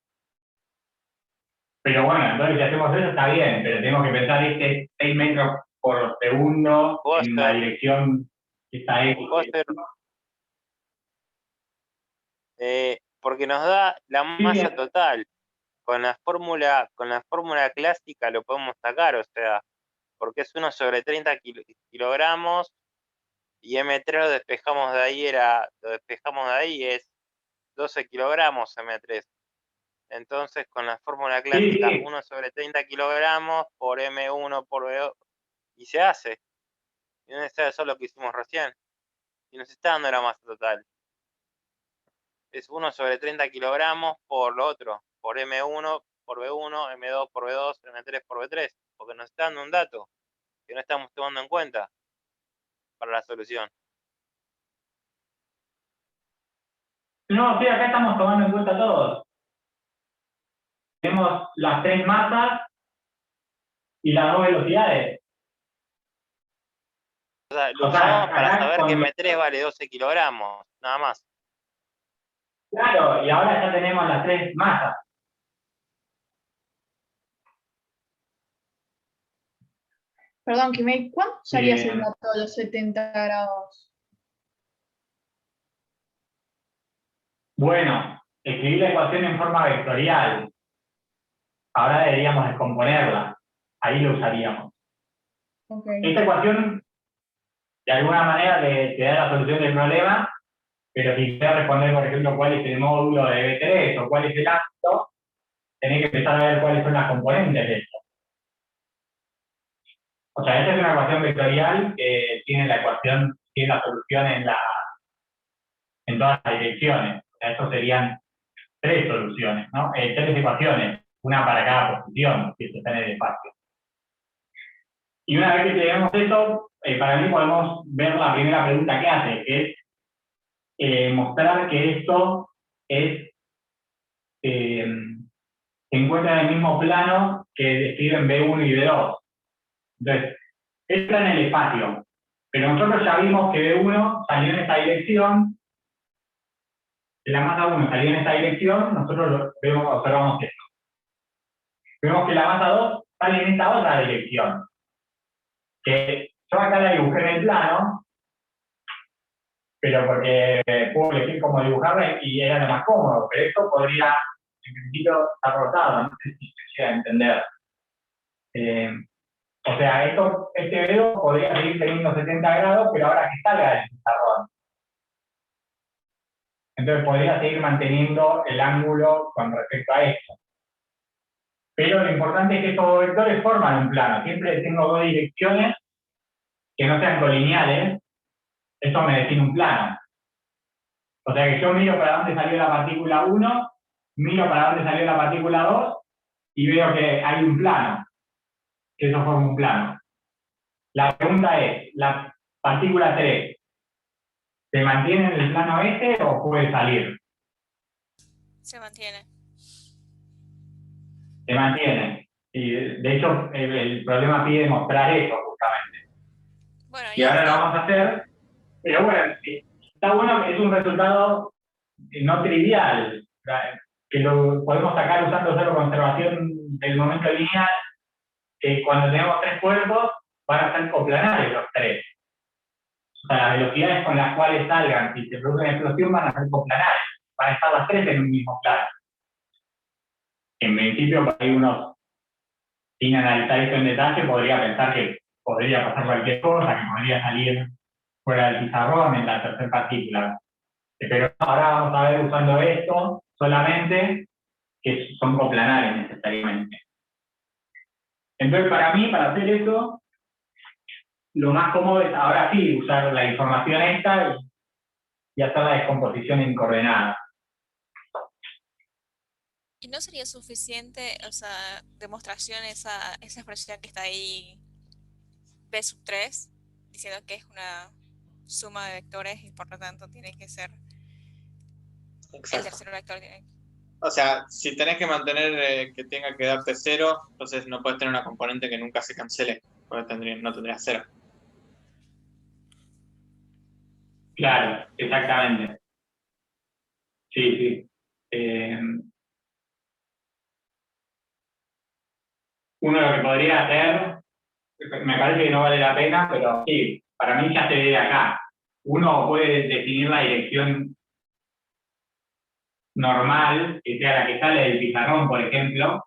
Pero bueno, entonces si hacemos eso está bien, pero tenemos que pensar este 6 metros por segundo en la dirección que está X. Porque nos da la masa total. Con la fórmula clásica lo podemos sacar, o sea, porque es 1 sobre 30 kilogramos y M3 lo despejamos de ahí, es 12 kilogramos M3. Entonces, con la fórmula clásica, 1 sobre 30 kilogramos por M1 por V2, y se hace. Y no es eso lo que hicimos recién. Y nos está dando la masa total. Es 1 sobre 30 kilogramos por lo otro, por M1 por V1, M2 por V2, M3 por V3, porque nos está dando un dato que no estamos tomando en cuenta para la solución. No, sí, acá estamos tomando en cuenta todos. Tenemos las 3 masas y las 2 velocidades. O sea, lo usamos para saber que M3 vale 12 kilogramos, nada más. Claro, y ahora ya tenemos las 3 masas. Perdón, Kimei, ¿cuánto usarías el dato de los 70 grados? Bueno, escribir la ecuación en forma vectorial. Ahora deberíamos descomponerla. Ahí lo usaríamos. Okay. Esta ecuación, de alguna manera, te da la solución del problema, pero si quieres responder, por ejemplo, cuál es el módulo de B3 o cuál es el ámbito, tenés que empezar a ver cuáles son las componentes de esto. O sea, esta es una ecuación vectorial que tiene la solución en todas las direcciones. O sea, estos serían 3 soluciones, ¿no? 3 ecuaciones, una para cada posición, si esto está en el espacio. Y una vez que tenemos eso, para mí podemos ver la primera pregunta que hace, que es mostrar que esto se encuentra en el mismo plano que describen B1 y B2. Entonces, esto está en el espacio, pero nosotros ya vimos que B1 salió en esta dirección, que la masa 1 salió en esta dirección, nosotros observamos esto. Vemos que la masa 2 sale en esta otra dirección, que yo acá la dibujé en el plano, pero porque puedo elegir cómo dibujarla y era lo más cómodo, pero esto podría, en principio, estar rotado, no sé si se llega a entender. O sea, este dedo podría seguir teniendo 70 grados, pero ahora que salga del pizarrón. Entonces podría seguir manteniendo el ángulo con respecto a esto. Pero lo importante es que estos dos vectores forman un plano. Siempre tengo 2 direcciones que no sean colineales. Esto me define un plano. O sea que yo miro para dónde salió la partícula 1, miro para dónde salió la partícula 2 y veo que hay un plano. Que eso forma un plano. La pregunta es, ¿la partícula 3 se mantiene en el plano este o puede salir? Se mantiene. Se mantiene. Y de hecho, el problema pide mostrar eso, justamente. Bueno, Y ahora lo vamos a hacer. Pero bueno, está bueno que es un resultado no trivial, que lo podemos sacar usando solo conservación del momento lineal, que cuando tenemos 3 cuerpos van a ser coplanares los 3. O sea, las velocidades con las cuales salgan, si se produce una explosión, van a ser coplanares. Van a estar las 3 en un mismo plano. En principio, hay unos sin analizar esto en detalle, podría pensar que podría pasar cualquier cosa, que podría salir fuera del pizarrón en la tercera partícula. Pero ahora vamos a ver usando esto solamente, que son coplanares necesariamente. Entonces, para mí, para hacer eso, lo más cómodo es ahora sí usar la información esta y hacer la descomposición en coordenadas. ¿Y no sería suficiente, o sea, demostración esa expresión que está ahí, B sub 3, diciendo que es una suma de vectores y por lo tanto tiene que ser el Exacto. tercer vector directo? O sea, si tenés que mantener que tenga que darte 0, entonces no puedes tener una componente que nunca se cancele, porque no tendrías 0. Claro, exactamente. Sí, sí. Uno lo que podría hacer, me parece que no vale la pena, pero sí, para mí ya se ve acá. Uno puede definir la dirección normal, que sea la que sale del pizarrón, por ejemplo,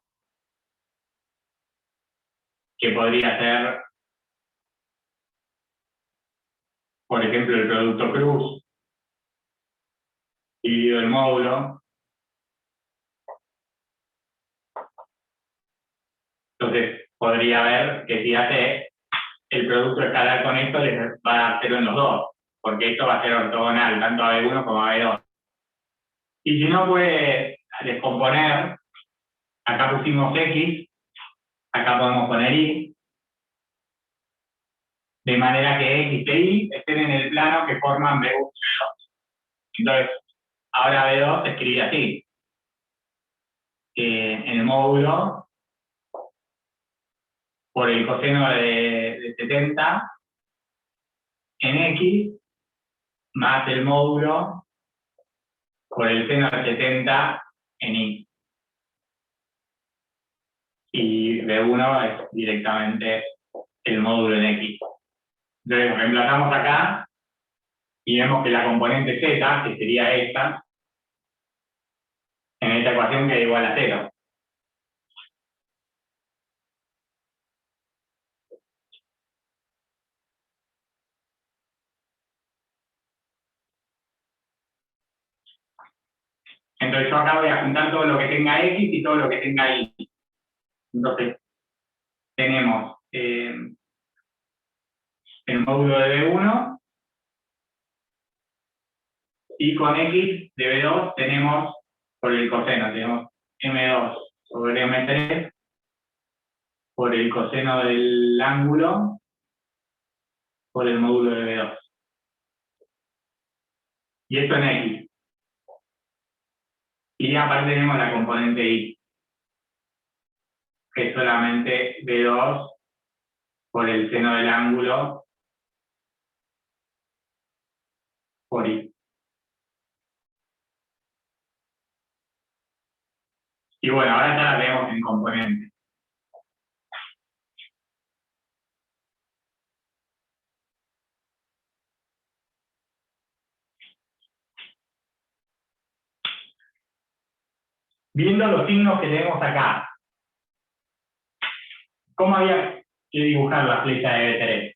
que podría ser, por ejemplo, el producto cruz dividido el módulo. Entonces, podría ver que si hace el producto escalar con esto, les va a dar 0 en los dos, porque esto va a ser ortogonal, tanto a B1 como a B2. Y si no puede descomponer, acá pusimos X, acá podemos poner Y, de manera que X e Y estén en el plano que forman B1 y B2. Entonces, ahora B2 se escribe así. En el módulo, por el coseno de 70 en X, más el módulo por el seno de 70 en Y. Y B1 es directamente el módulo en X. Entonces, reemplazamos acá y vemos que la componente Z, que sería esta, en esta ecuación queda igual a 0. Entonces yo acá voy a juntar todo lo que tenga X y todo lo que tenga Y. Entonces, tenemos el módulo de B1 y con X de B2 tenemos, por el coseno, tenemos M2 sobre M3 por el coseno del ángulo por el módulo de B2. Y esto en X. Y aparte tenemos la componente Y, que es solamente B2 por el seno del ángulo por Y. Y bueno, ahora ya la vemos en componente. Viendo los signos que tenemos acá, ¿cómo había que dibujar la flecha de B3?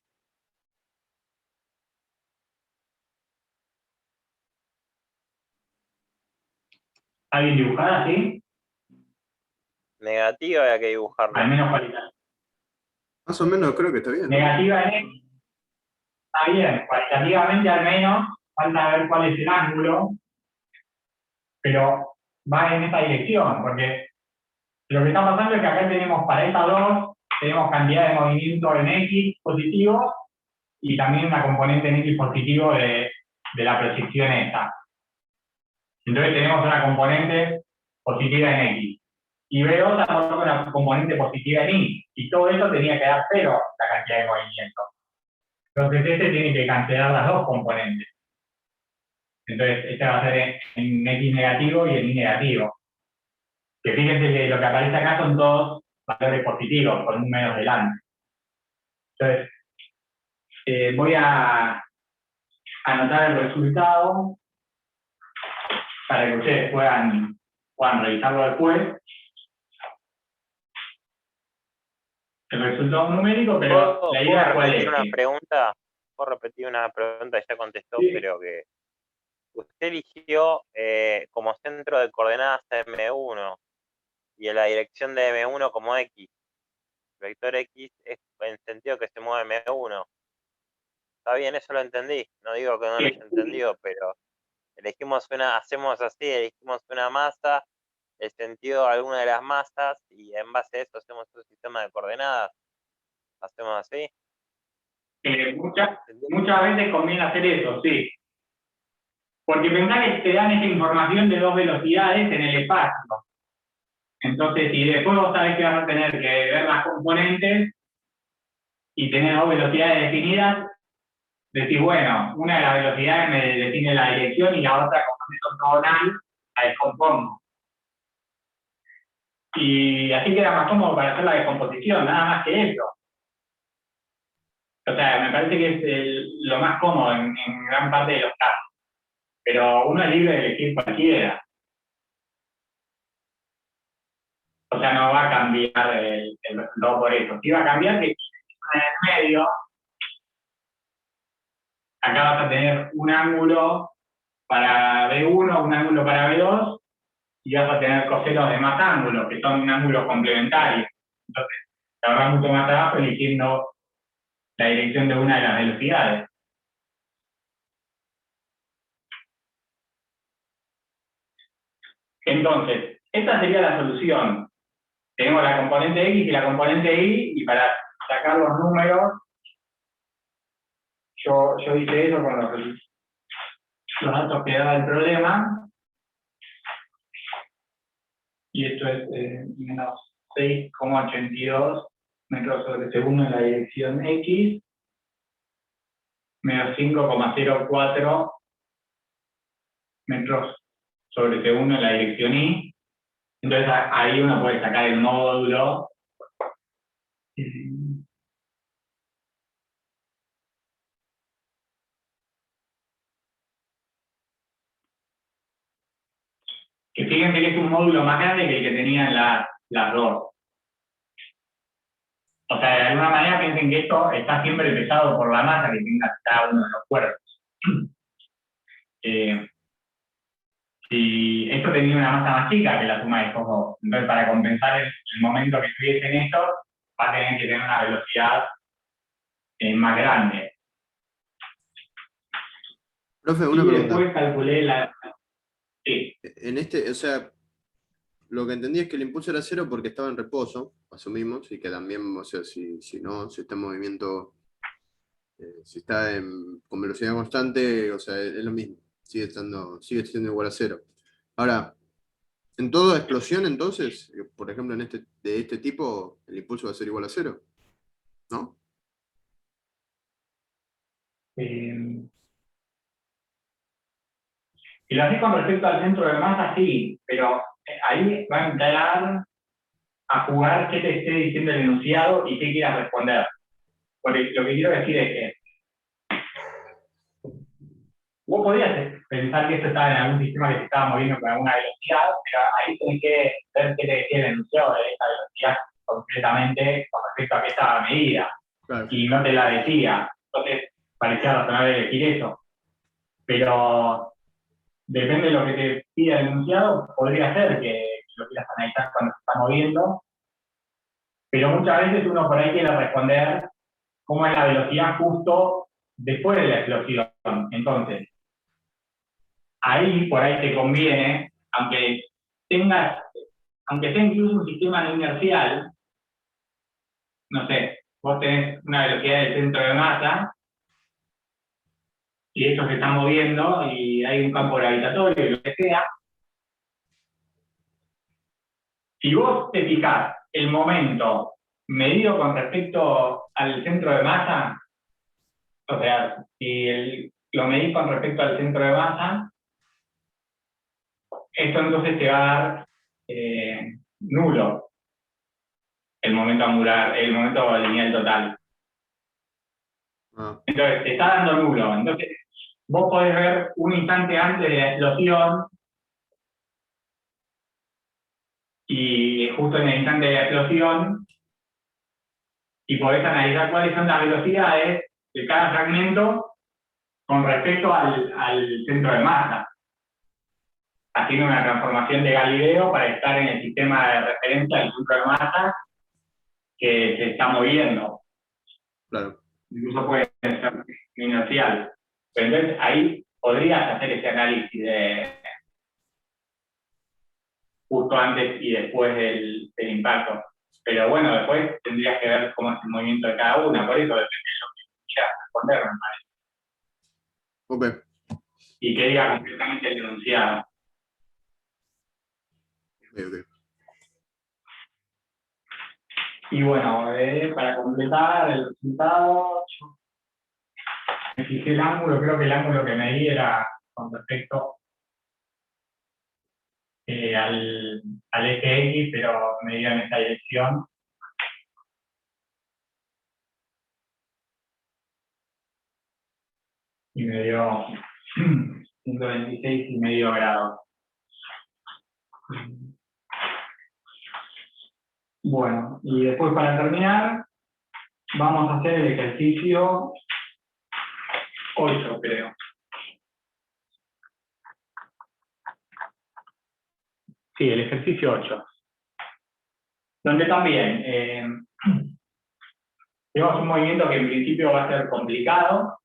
¿Está bien dibujada así? Negativa había que dibujarla. Al menos cualitativa. Más o menos creo que está bien. Negativa en X. Está bien, cualitativamente al menos, falta ver cuál es el ángulo, pero va en esa dirección, porque lo que está pasando es que acá tenemos para estas dos, tenemos cantidad de movimiento en X positivo y también una componente en X positivo de la proyección esta. Entonces tenemos una componente positiva en X. Y B2 también una componente positiva en Y. Y todo eso tenía que dar 0 la cantidad de movimiento. Entonces este tiene que cancelar las dos componentes. Entonces este va a ser en X negativo y en Y negativo. Que fíjense que lo que aparece acá son todos valores positivos, con un menos delante. Entonces, voy a anotar el resultado para que ustedes puedan revisarlo después. el resultado numérico, pero ¿Puedo la idea cuál repetir es. una pregunta? ¿Puedo repetir una pregunta? Ya contestó, Sí. pero que usted eligió como centro de coordenadas M1 y en la dirección de M1 como X. El vector X es en sentido que se mueve M1. Está bien, eso lo entendí. No digo que no lo haya entendido, pero hacemos así, elegimos una masa, el sentido de alguna de las masas, y en base a eso hacemos un sistema de coordenadas. ¿Hacemos así? Muchas veces conviene hacer eso, sí. Porque pensá que te dan esta información de dos velocidades en el espacio. Entonces, si después vos sabés que vas a tener que ver las componentes y tener dos velocidades definidas, decís, bueno, una de las velocidades me define la dirección y la otra, como es ortogonal, la descompongo. Y así queda más cómodo para hacer la descomposición, nada más que eso. O sea, me parece que es lo más cómodo en gran parte de los casos. Pero uno es libre de elegir cualquiera. O sea, no va a cambiar el resultado por eso. Sí va a cambiar que en el medio, acá vas a tener un ángulo para B1, un ángulo para B2, y vas a tener cosenos de más ángulos, que son ángulos complementarios. Entonces, te ahorras mucho más trabajo eligiendo la dirección de una de las velocidades. Entonces, esta sería la solución. Tenemos la componente X y la componente Y, y para sacar los números, yo hice eso con los datos que daba el problema, y esto es menos 6,82 metros sobre segundo en la dirección X, menos 5,04 metros sobre segundo en la dirección Y. Entonces ahí uno puede sacar el módulo. Que fíjense que es un módulo más grande que el que tenían las dos. O sea, de alguna manera piensen que esto está siempre pesado por la masa que tenga cada uno de los cuerpos. Si esto tenía una masa más chica que la suma de estos dos, entonces para compensar el momento que estuviese en esto, va a tener que tener una velocidad más grande. Profe, una y pregunta. después calculé la... Sí. En o sea, lo que entendí es que el impulso era cero porque estaba en reposo, asumimos, y que también, o sea, si está en movimiento, si está con velocidad constante, o sea, es lo mismo, sigue siendo igual a cero. Ahora, en toda explosión, entonces, por ejemplo, de este tipo, el impulso va a ser igual a cero, ¿no? Si lo haces con respecto al centro de masa, sí, pero ahí va a entrar a jugar qué te esté diciendo el enunciado y qué quieras responder. Porque lo que quiero decir es que vos podías pensar que esto estaba en algún sistema que se estaba moviendo con alguna velocidad, pero ahí tenés que ver qué te decía el enunciado de esa velocidad concretamente con respecto a qué estaba medida. Claro. Y no te la decía. Entonces parecía razonable decir eso. Pero depende de lo que te pida el enunciado, podría ser que lo quieras analizar cuando se está moviendo, pero muchas veces uno por ahí quiere responder cómo es la velocidad justo después de la explosión. Entonces, ahí por ahí te conviene, aunque sea incluso un sistema no inercial, no sé, vos tenés una velocidad del centro de masa, y esto se está moviendo, y hay un campo gravitatorio, y lo que sea. Si vos te fijás el momento medido con respecto al centro de masa, o sea, si lo medís con respecto al centro de masa, esto entonces te va a dar nulo el momento angular, el momento lineal total. Entonces, te está dando nulo. Entonces, vos podés ver un instante antes de la explosión, y justo en el instante de la explosión, y podés analizar cuáles son las velocidades de cada fragmento con respecto al centro de masa, haciendo una transformación de Galileo para estar en el sistema de referencia del centro de masa que se está moviendo. Claro. Incluso puede ser inercial. Pero entonces ahí podrías hacer ese análisis de justo antes y después del impacto. Pero bueno, después tendrías que ver cómo es el movimiento de cada una, por eso depende de lo que quieras responder, me parece. Ok. Y que diga completamente el enunciado. Ok. Y bueno, para completar el resultado, yo me fijé el ángulo, creo que el ángulo que medí era con respecto al eje X, pero medía en esta dirección. Y me dio 126,5 grados. Bueno, y después para terminar, vamos a hacer el ejercicio 8, creo. Sí, el ejercicio 8. Donde también tenemos un movimiento que en principio va a ser complicado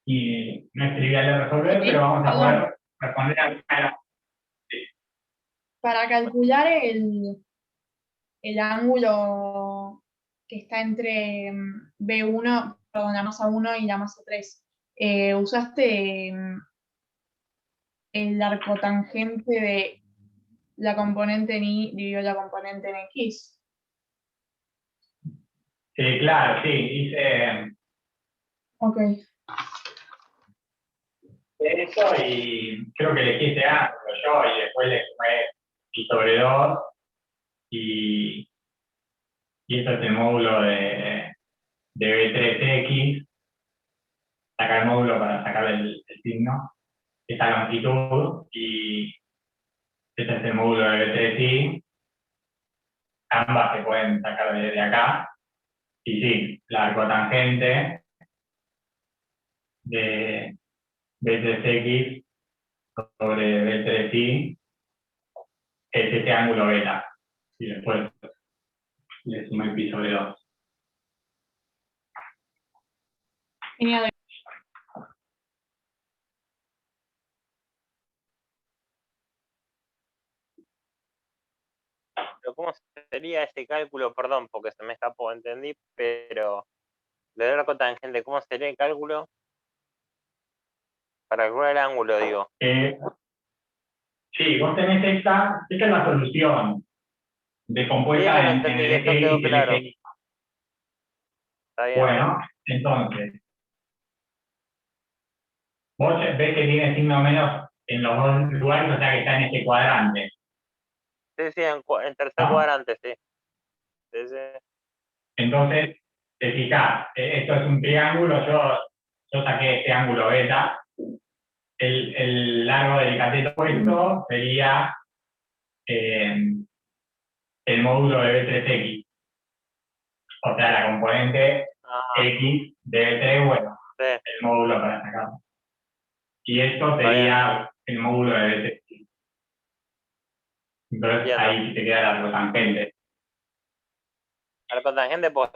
y no es trivial de resolver, pero vamos a poder responder a Para calcular el ángulo que está entre B1, perdón, la masa 1 y la masa 3, usaste el arcotangente de la componente en Y dividido la componente en X. Sí, claro, sí, hice Ok. eso y creo que elegí ese ángulo yo y después le sumé pi sobre 2 y esto es el módulo de B3X, sacar el módulo para sacar el signo, esta longitud y este es el módulo de B3Y, ambas se pueden sacar desde acá y sí, la arcotangente de B3X sobre B3Y es este ángulo beta y después le sumé pi sobre 2. Genial. Pero ¿cómo sería ese cálculo? Perdón, porque se me escapó, entendí, pero lo del arco tangente, ¿cómo sería el cálculo? Para calcular el ángulo, digo. Sí, vos tenés esta es la solución Sí, descompuesta eso lo en entendí, el eso eje quedó X y el claro. eje Y. Está bien. Bueno, entonces, vos ves que tiene signo menos en los dos lugares, o sea que está en este cuadrante, Sí, sí, en tercer ¿no? cuadrante, sí. Sí, sí. Entonces, te fijás, esto es un triángulo, yo saqué este ángulo beta, el largo del cateto opuesto sería el módulo de B3X, o sea, la componente Ah, X de B3, bueno, sí, el módulo para sacarlo. Y esto está bien. sería el módulo de B3X. Entonces Entiendo. ahí te queda la arcotangente. Arco tangente, pues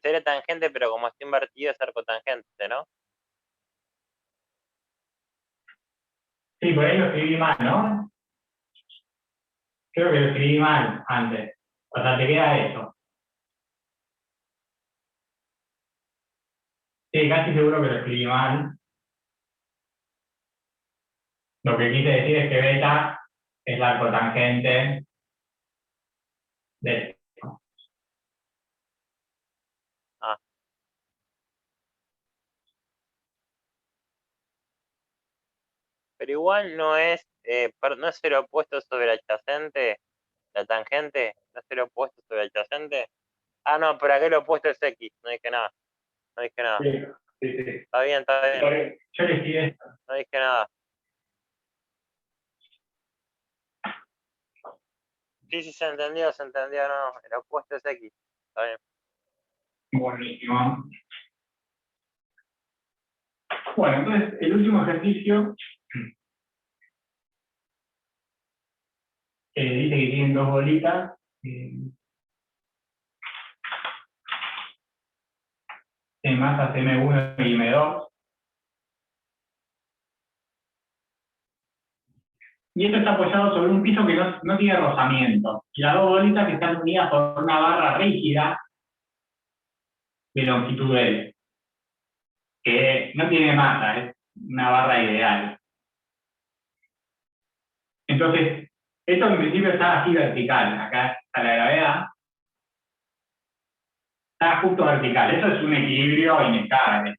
sería tangente, pero como está invertido es arco tangente, ¿no? Sí, por ahí lo escribí mal, ¿no? Creo que lo escribí mal antes. O sea, te queda eso. Sí, casi seguro que lo escribí mal. Lo que quise decir es que beta es la arcotangente de esto. Ah. Pero igual no es, no es el opuesto sobre el adyacente, la tangente, no es el opuesto sobre el adyacente. Ah, no, pero aquel opuesto es X, no dije nada, no dije nada. Sí, sí, sí. Está bien, Yo le escribí esto. no dije nada. Sí, se entendió, no. El opuesto es X. Está bien. Buenísimo. Bueno, entonces el último ejercicio dice que tienen dos bolitas. En masas M1 y M2. Y esto está apoyado sobre un piso que no tiene rozamiento. Y las dos bolitas que están unidas por una barra rígida de longitud L, que no tiene masa, es una barra ideal. Entonces, esto en principio está así vertical. Acá está la gravedad. Está justo vertical. Eso es un equilibrio inestable.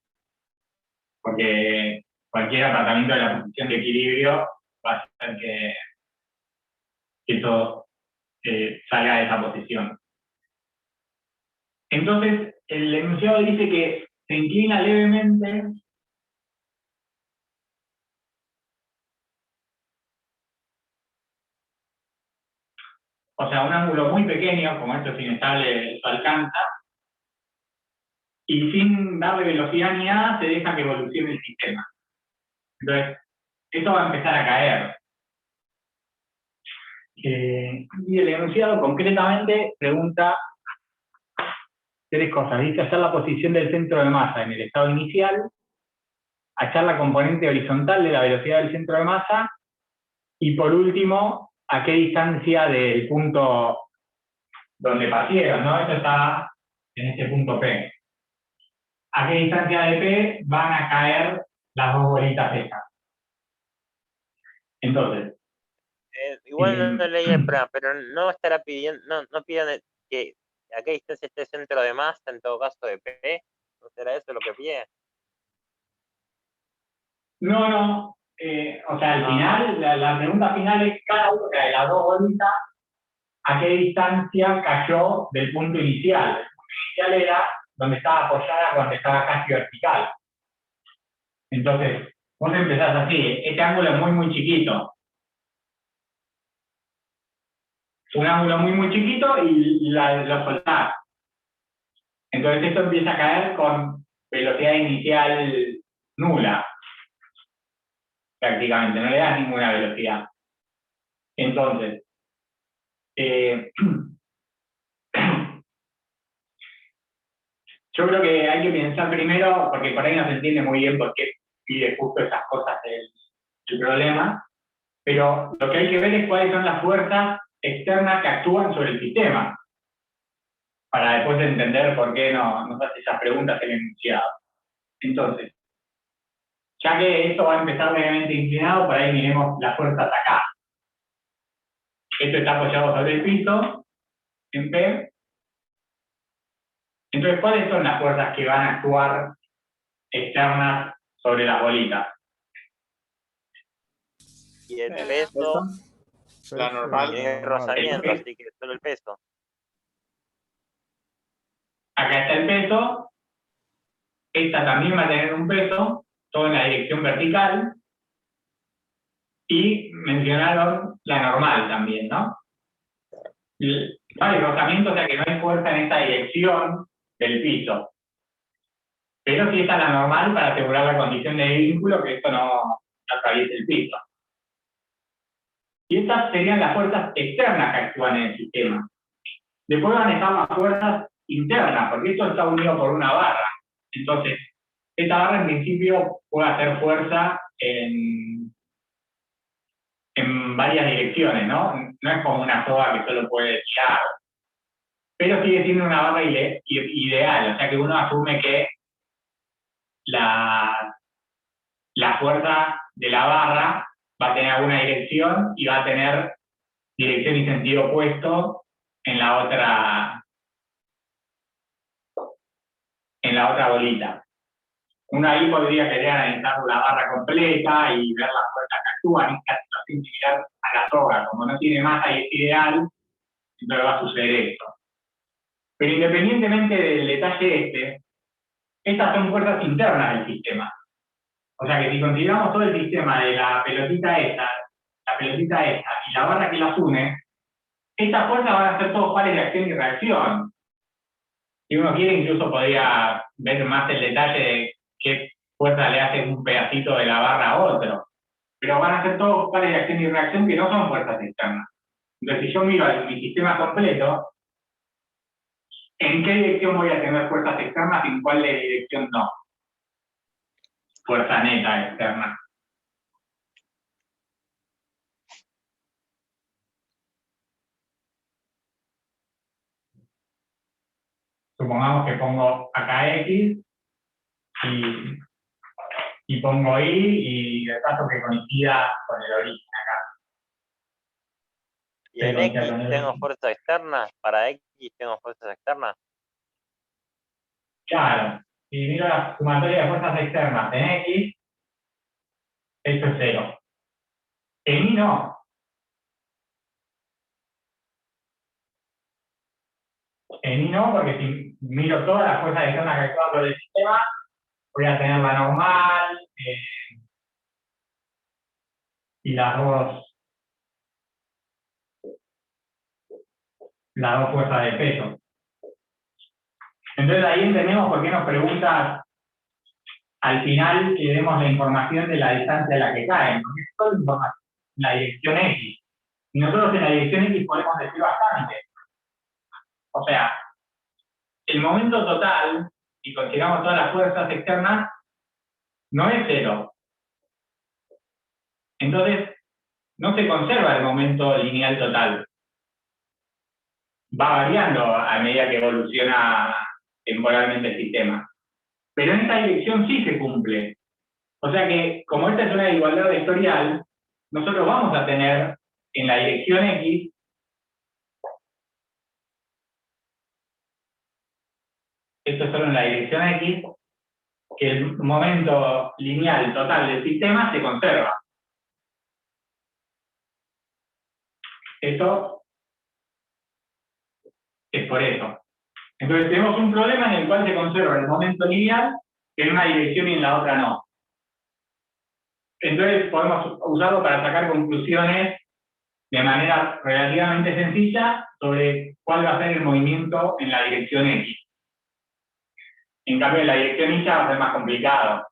Porque cualquier apartamiento de la posición de equilibrio va a hacer que eso salga de esa posición. Entonces, el enunciado dice que se inclina levemente o sea, un ángulo muy pequeño, como esto es inestable, lo alcanza, y sin darle velocidad ni nada, se deja que evolucione el sistema. Entonces, esto va a empezar a caer. Y el enunciado concretamente pregunta tres cosas. Dice hallar la posición del centro de masa en el estado inicial, hallar la componente horizontal de la velocidad del centro de masa, y por último, a qué distancia del punto donde partieron, ¿no? Esto está en este punto P. ¿A qué distancia de P van a caer las dos bolitas estas? Entonces. Igual no leí el programa, pero no estará pidiendo, no pidan que a qué distancia esté el centro de masa, en todo caso de P. ¿No será eso lo que pide? No. O sea, al final, la pregunta final es cada una de las dos bolitas, ¿a qué distancia cayó del punto inicial? El punto inicial era donde estaba apoyada, donde estaba casi vertical. Entonces, vos empezás así, este ángulo es muy chiquito. Un ángulo muy chiquito y lo soltás. Entonces esto empieza a caer con velocidad inicial nula. Prácticamente, no le das ninguna velocidad. Entonces, yo creo que hay que pensar primero, porque por ahí no se entiende muy bien por qué pide justo esas cosas del problema, pero lo que hay que ver es cuáles son las fuerzas externas que actúan sobre el sistema, para después entender por qué nos hace esas preguntas el enunciado. Entonces, ya que esto va a empezar levemente inclinado, por ahí miremos las fuerzas acá. Esto está apoyado sobre el piso, en P. Entonces, ¿cuáles son las fuerzas que van a actuar externas sobre las bolitas? Y el peso, La normal. tiene rozamiento, así que solo el peso. Acá está el peso. Esta también va a tener un peso, todo en la dirección vertical. Y mencionaron la normal también, ¿no? No hay rozamiento, o sea que no hay fuerza en esta dirección del piso. Pero sí está la normal para asegurar la condición de vínculo, que esto no atraviese el piso. Y estas serían las fuerzas externas que actúan en el sistema. Después van a estar las fuerzas internas, porque esto está unido por una barra. Entonces, esta barra en principio puede hacer fuerza en varias direcciones, ¿no? No es como una soga que solo puede tirar. Pero sigue siendo una barra ideal, o sea que uno asume que la fuerza de la barra va a tener alguna dirección y va a tener dirección y sentido opuesto en la otra bolita. Uno ahí podría querer analizar la barra completa y ver las fuerzas que actúan en esta situación similar a la soga. Como no tiene masa y es ideal, entonces va a suceder esto. Pero independientemente del detalle estas son fuerzas internas del sistema. O sea que si consideramos todo el sistema de la pelotita esta y la barra que las une, estas fuerzas van a ser todos pares de acción y reacción. Si uno quiere, incluso podría ver más el detalle de qué fuerza le hace un pedacito de la barra a otro. Pero van a ser todos pares de acción y reacción que no son fuerzas externas. Entonces, si yo miro mi sistema completo, ¿en qué dirección voy a tener fuerzas externas y en cuál dirección no? Fuerza neta externa. Supongamos que pongo acá X y pongo Y y de paso que coincida con el origen acá. Y en Coincida X con el tengo origen. fuerzas externas, para X tengo fuerzas externas. Claro, si miro la sumatoria de fuerzas externas en X, esto es 0. En Y no. En Y no, porque si miro todas las fuerzas externas que actúan sobre el sistema, voy a tener la normal y las dos fuerzas de peso. Entonces ahí entendemos por qué nos pregunta al final que demos la información de la distancia a la que caen, porque es toda información en la dirección X. Y nosotros en la dirección X podemos decir bastante. O sea, el momento total, si consideramos todas las fuerzas externas, no es 0. Entonces, no se conserva el momento lineal total. Va variando a medida que evoluciona temporalmente el sistema. Pero en esta dirección sí se cumple. O sea que, como esta es una igualdad vectorial, nosotros vamos a tener en la dirección X esto es solo en la dirección X, que el momento lineal total del sistema se conserva. Esto es por eso. Entonces tenemos un problema en el cual se conserva el momento lineal en una dirección y en la otra no. Entonces podemos usarlo para sacar conclusiones de manera relativamente sencilla sobre cuál va a ser el movimiento en la dirección X. En cambio, en la dirección Y ya va a ser más complicado.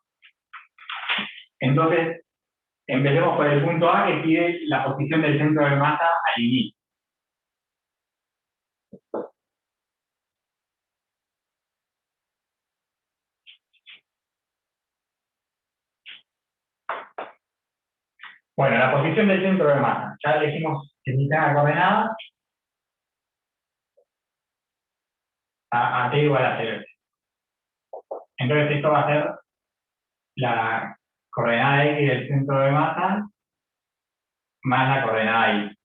Entonces, empecemos por el punto A, que pide la posición del centro de masa al inicio. Bueno, la posición del centro de masa. Ya dijimos que necesita la coordenada a t igual a 0. Entonces, esto va a ser la coordenada X del centro de masa más la coordenada Y.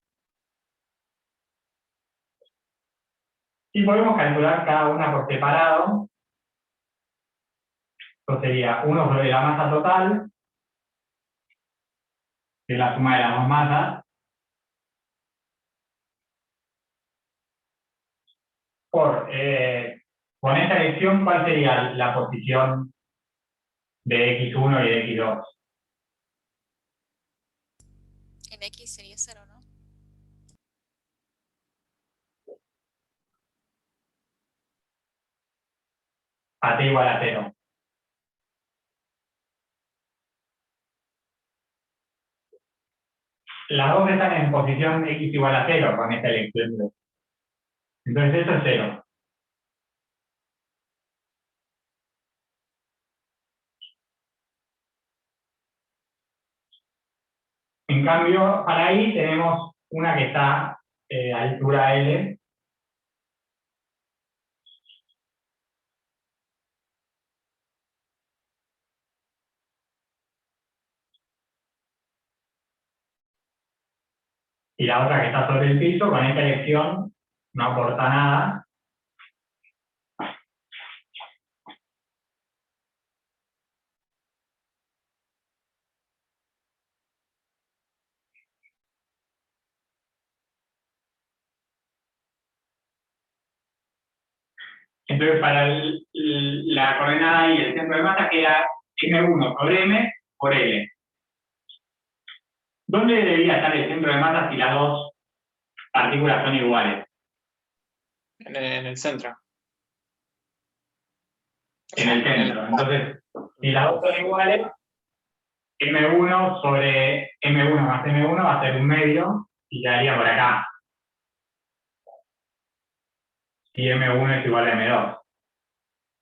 Y podemos calcular cada una por separado. Esto sería 1 sobre la masa total, que es la suma de las dos masas, con esta elección, ¿cuál sería la posición de X1 y de X2? En X sería 0, ¿no? A t igual a 0. Las dos están en posición X igual a 0 con esta elección. Entonces eso es 0. En cambio, para Y tenemos una que está a altura L. Y la otra que está sobre el piso, con esta elección no aporta nada. Entonces, para la coordenada y el centro de masa queda M1 sobre M por L. ¿Dónde debería estar el centro de masa si las dos partículas son iguales. En el centro. En el centro. Entonces, si las dos son iguales, M1 sobre M1 más M1 va a ser un medio y quedaría por acá. Y M1 es igual a M2.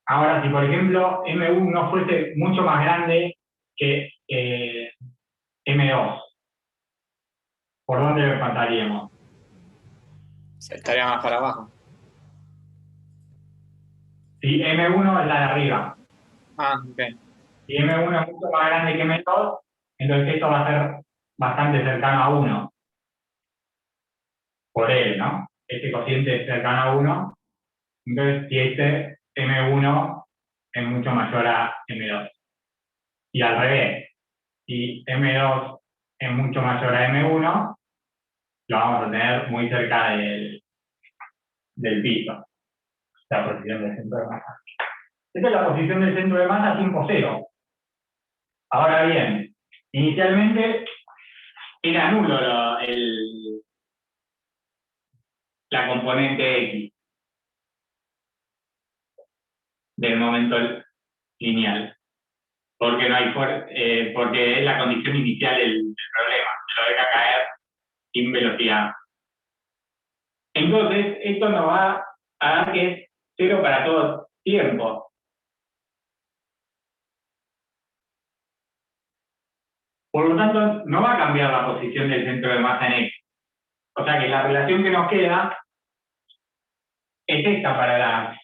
Ahora, si por ejemplo M1 fuese mucho más grande que M2, ¿por dónde lo pasaríamos? Estaría más para abajo. Si M1 es la de arriba, Ah, ok. si M1 es mucho más grande que M2, entonces esto va a ser bastante cercano a 1. Por él, ¿no? Este cociente es cercano a 1. Entonces, si este M1 es mucho mayor a M2. Y al revés, si M2 es mucho mayor a M1, lo vamos a tener muy cerca del piso. La posición del centro de masa. Esta es la posición del centro de masa tiempo cero. Ahora bien, inicialmente era nulo la componente X del momento lineal, porque no hay porque es la condición inicial del problema, se lo deja caer sin velocidad. Entonces, esto nos va a dar que es cero para todo tiempo. Por lo tanto, no va a cambiar la posición del centro de masa en X. O sea que la relación que nos queda es esta para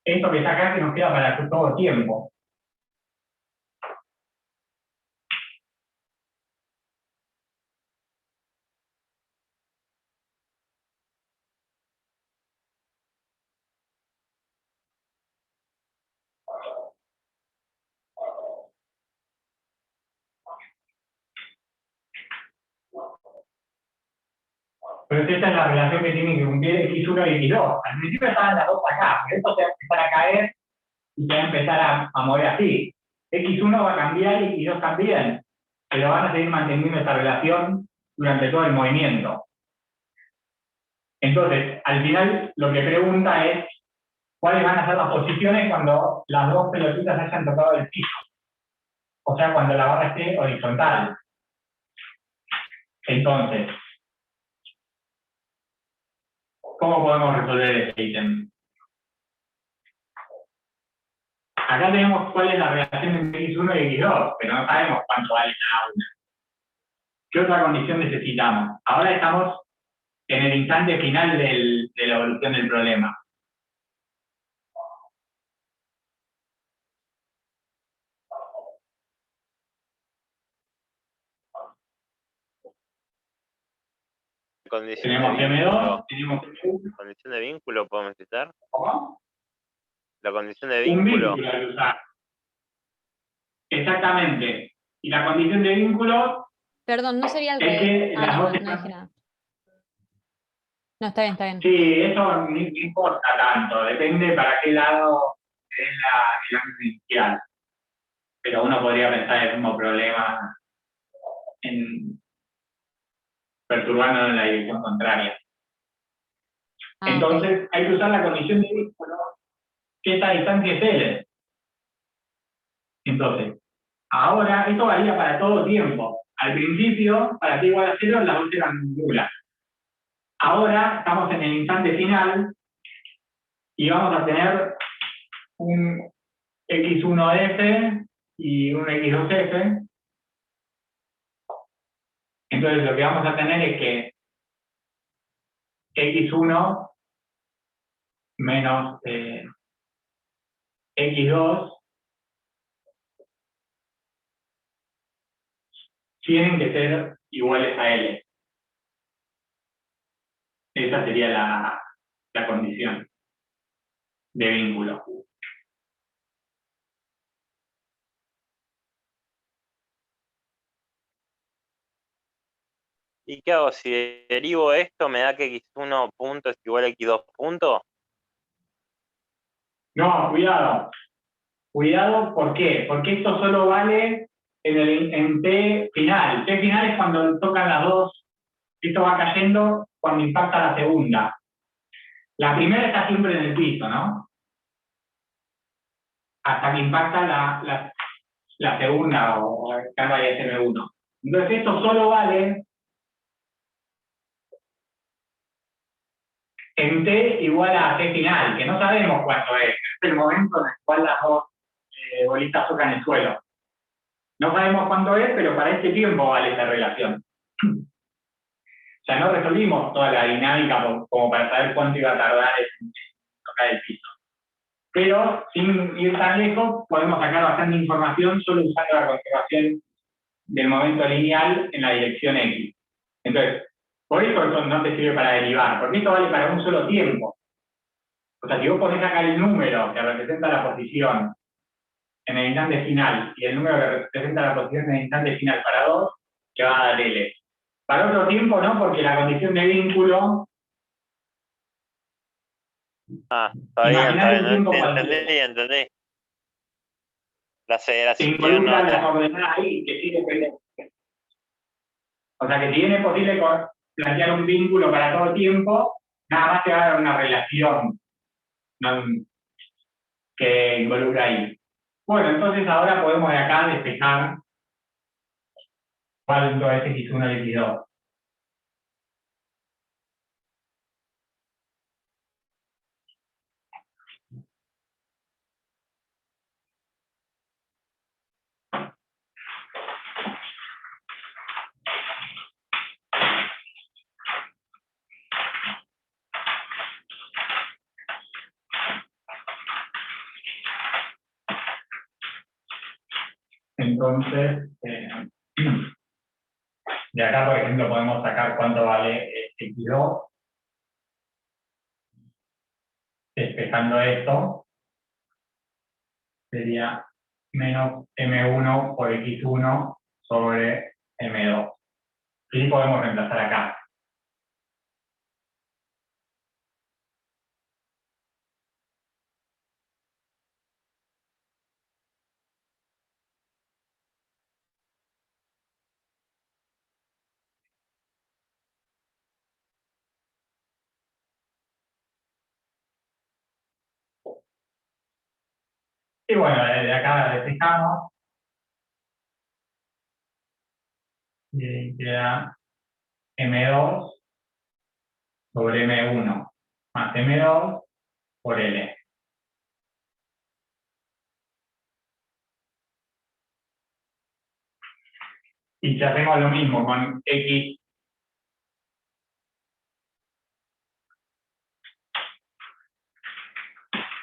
esto que está acá que nos queda para todo tiempo. Pero esta es la relación que tienen que cumplir X1 y X2. Al principio estaban las dos acá, pero esto se va a empezar a caer y se va a empezar a mover así. X1 va a cambiar y X2 también, pero van a seguir manteniendo esta relación durante todo el movimiento. Entonces, al final, lo que pregunta es cuáles van a ser las posiciones cuando las dos pelotitas hayan tocado el piso. O sea, cuando la barra esté horizontal. Entonces, ¿cómo podemos resolver este ítem? Acá tenemos cuál es la relación entre X1 y X2, pero no sabemos cuánto vale cada una. ¿Qué otra condición necesitamos? Ahora estamos en el instante final de la evolución del problema. Condición Tenemos de vínculo. M2, tenemos M1. Condición de vínculo podemos citar. ¿Cómo? La condición de Un vínculo. vínculo al usar. Exactamente. Y la condición de vínculo Perdón, no sería al es revés. que las No, dos no están... dije nada. No, está bien, está bien. Sí, eso no importa tanto, depende para qué lado es el ángulo inicial. Pero uno podría pensar el mismo problema perturbando en la dirección contraria. Ah, Entonces, hay que usar la condición de vínculo, que esta distancia es L. Entonces, ahora, esto varía para todo tiempo. Al principio, para t igual a 0, las dos eran nulas. Ahora, estamos en el instante final, y vamos a tener un X1F y un X2F. Entonces, lo que vamos a tener es que X1 menos X2 tienen que ser iguales a L. Esa sería la condición de vínculo. ¿Y qué hago? Si derivo esto, ¿me da que X1 punto es igual a X2 punto? No, cuidado. Cuidado, ¿por qué? Porque esto solo vale en T final. T final es cuando tocan las dos esto va cayendo cuando impacta la segunda. La primera está siempre en el piso, ¿no? Hasta que impacta la segunda o carga de SM1. Entonces esto solo vale en T igual a T final, que no sabemos cuánto es el momento en el cual las dos bolitas tocan el suelo. No sabemos cuánto es, pero para este tiempo vale esa relación. O sea, no resolvimos toda la dinámica como para saber cuánto iba a tardar en tocar el piso. Pero sin ir tan lejos, podemos sacar bastante información solo usando la conservación del momento lineal en la dirección X. Entonces, por eso no te sirve para derivar, porque esto vale para un solo tiempo. O sea, si vos ponés acá el número que representa la posición en el instante final y el número que representa la posición en el instante final para 2, te va a dar L. Para otro tiempo no, porque la condición de vínculo... Está bien, entendí. La se aceleración involucran las ordenadas ahí, que sí depende. O sea que si bien es posible plantear un vínculo para todo el tiempo, nada más te va a dar una relación, ¿no?, que involucra ahí. Bueno, entonces ahora podemos de acá despejar cuánto es X1 y X2. Entonces, de acá, por ejemplo, podemos sacar cuánto vale X2, despejando esto, sería menos M1 por X1 sobre M2. Y podemos reemplazar acá. Y bueno, desde acá despejamos. Y queda M2 sobre M1 más M2 por L. Y si hacemos lo mismo con X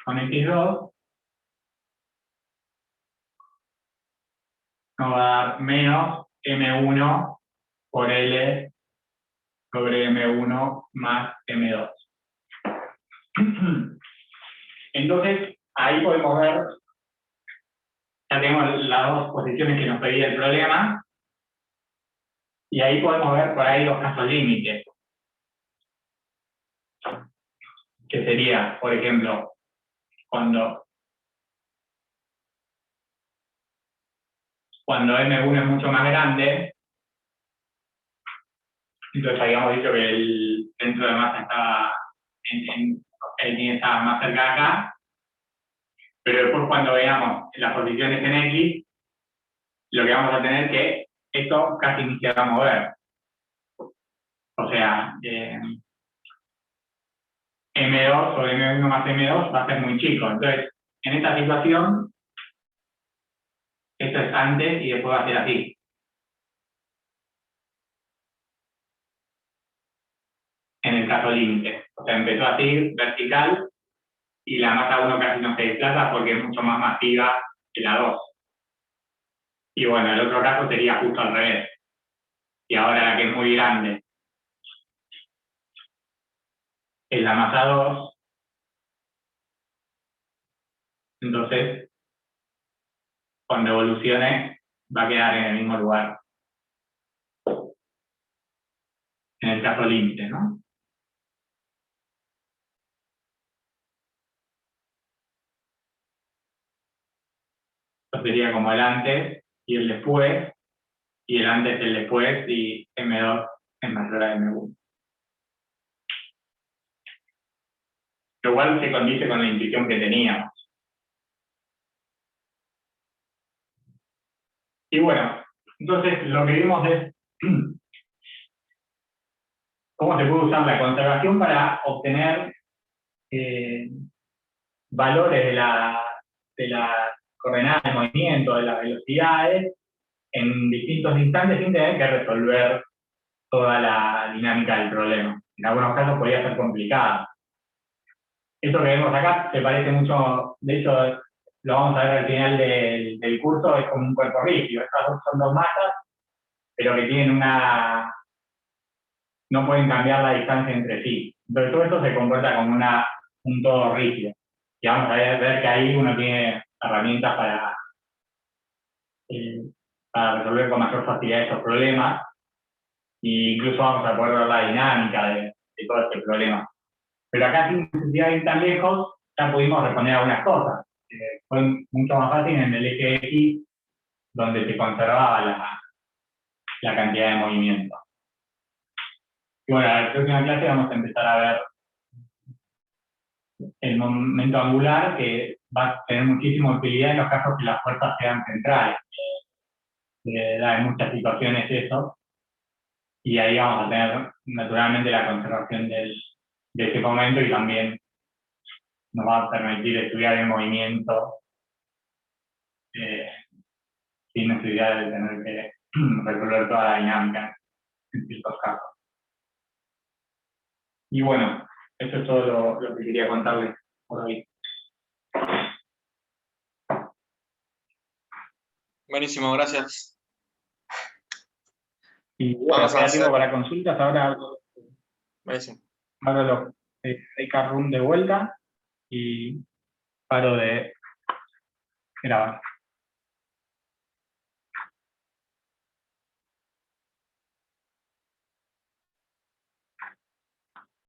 con X2, nos va a dar menos M1 por L sobre M1 más M2. Entonces, ahí podemos ver, ya tenemos las dos posiciones que nos pedía el problema, y ahí podemos ver por ahí los casos límites. Que sería, por ejemplo, cuando M1 es mucho más grande, entonces habíamos dicho que el centro de masa estaba estaba más cerca de acá, pero después cuando veamos las posiciones en X, lo que vamos a tener es que esto casi ni se va a mover. O sea, M2 sobre M1 más M2 va a ser muy chico. Entonces, en esta situación, esto es antes y después va a ser así. En el caso límite. O sea, empezó así, vertical, y la masa 1 casi no se desplaza porque es mucho más masiva que la 2. Y bueno, el otro caso sería justo al revés. Y ahora la que es muy grande es la masa 2. Entonces, cuando evolucione, va a quedar en el mismo lugar. En el caso límite, ¿no? Esto sería como el antes y el después, y el antes, el después, y M2 es mayor a M1. Lo cual se condice con la intuición que teníamos. Y bueno, entonces lo que vimos es cómo se puede usar la conservación para obtener valores de la coordenada de movimiento, de las velocidades, en distintos instantes sin tener que resolver toda la dinámica del problema. En algunos casos podría ser complicada. Esto que vemos acá se parece mucho, de hecho lo vamos a ver al final del curso, es como un cuerpo rígido. Estas son dos masas, pero que tienen no pueden cambiar la distancia entre sí. Entonces todo esto se comporta como un todo rígido. Y vamos a ver que ahí uno tiene herramientas para resolver con mayor facilidad esos problemas. E incluso vamos a poder ver la dinámica de todo este problema. Pero acá, sin necesidad de ir tan lejos, ya pudimos responder algunas cosas. Fue mucho más fácil en el eje X, donde se conservaba la cantidad de movimiento. Y bueno, en la próxima clase vamos a empezar a ver el momento angular, que va a tener muchísima utilidad en los casos que las fuerzas sean centrales. Da en muchas situaciones eso. Y ahí vamos a tener naturalmente la conservación de ese momento, y también nos va a permitir estudiar el movimiento sin necesidad de tener que resolver toda la dinámica en ciertos casos. Y bueno, eso es todo lo que quería contarles por hoy. Buenísimo, gracias. Y bueno, Vamos a queda hacer- tiempo para consultas. Ahora Buenísimo. abro los Room de vuelta y paro de grabar.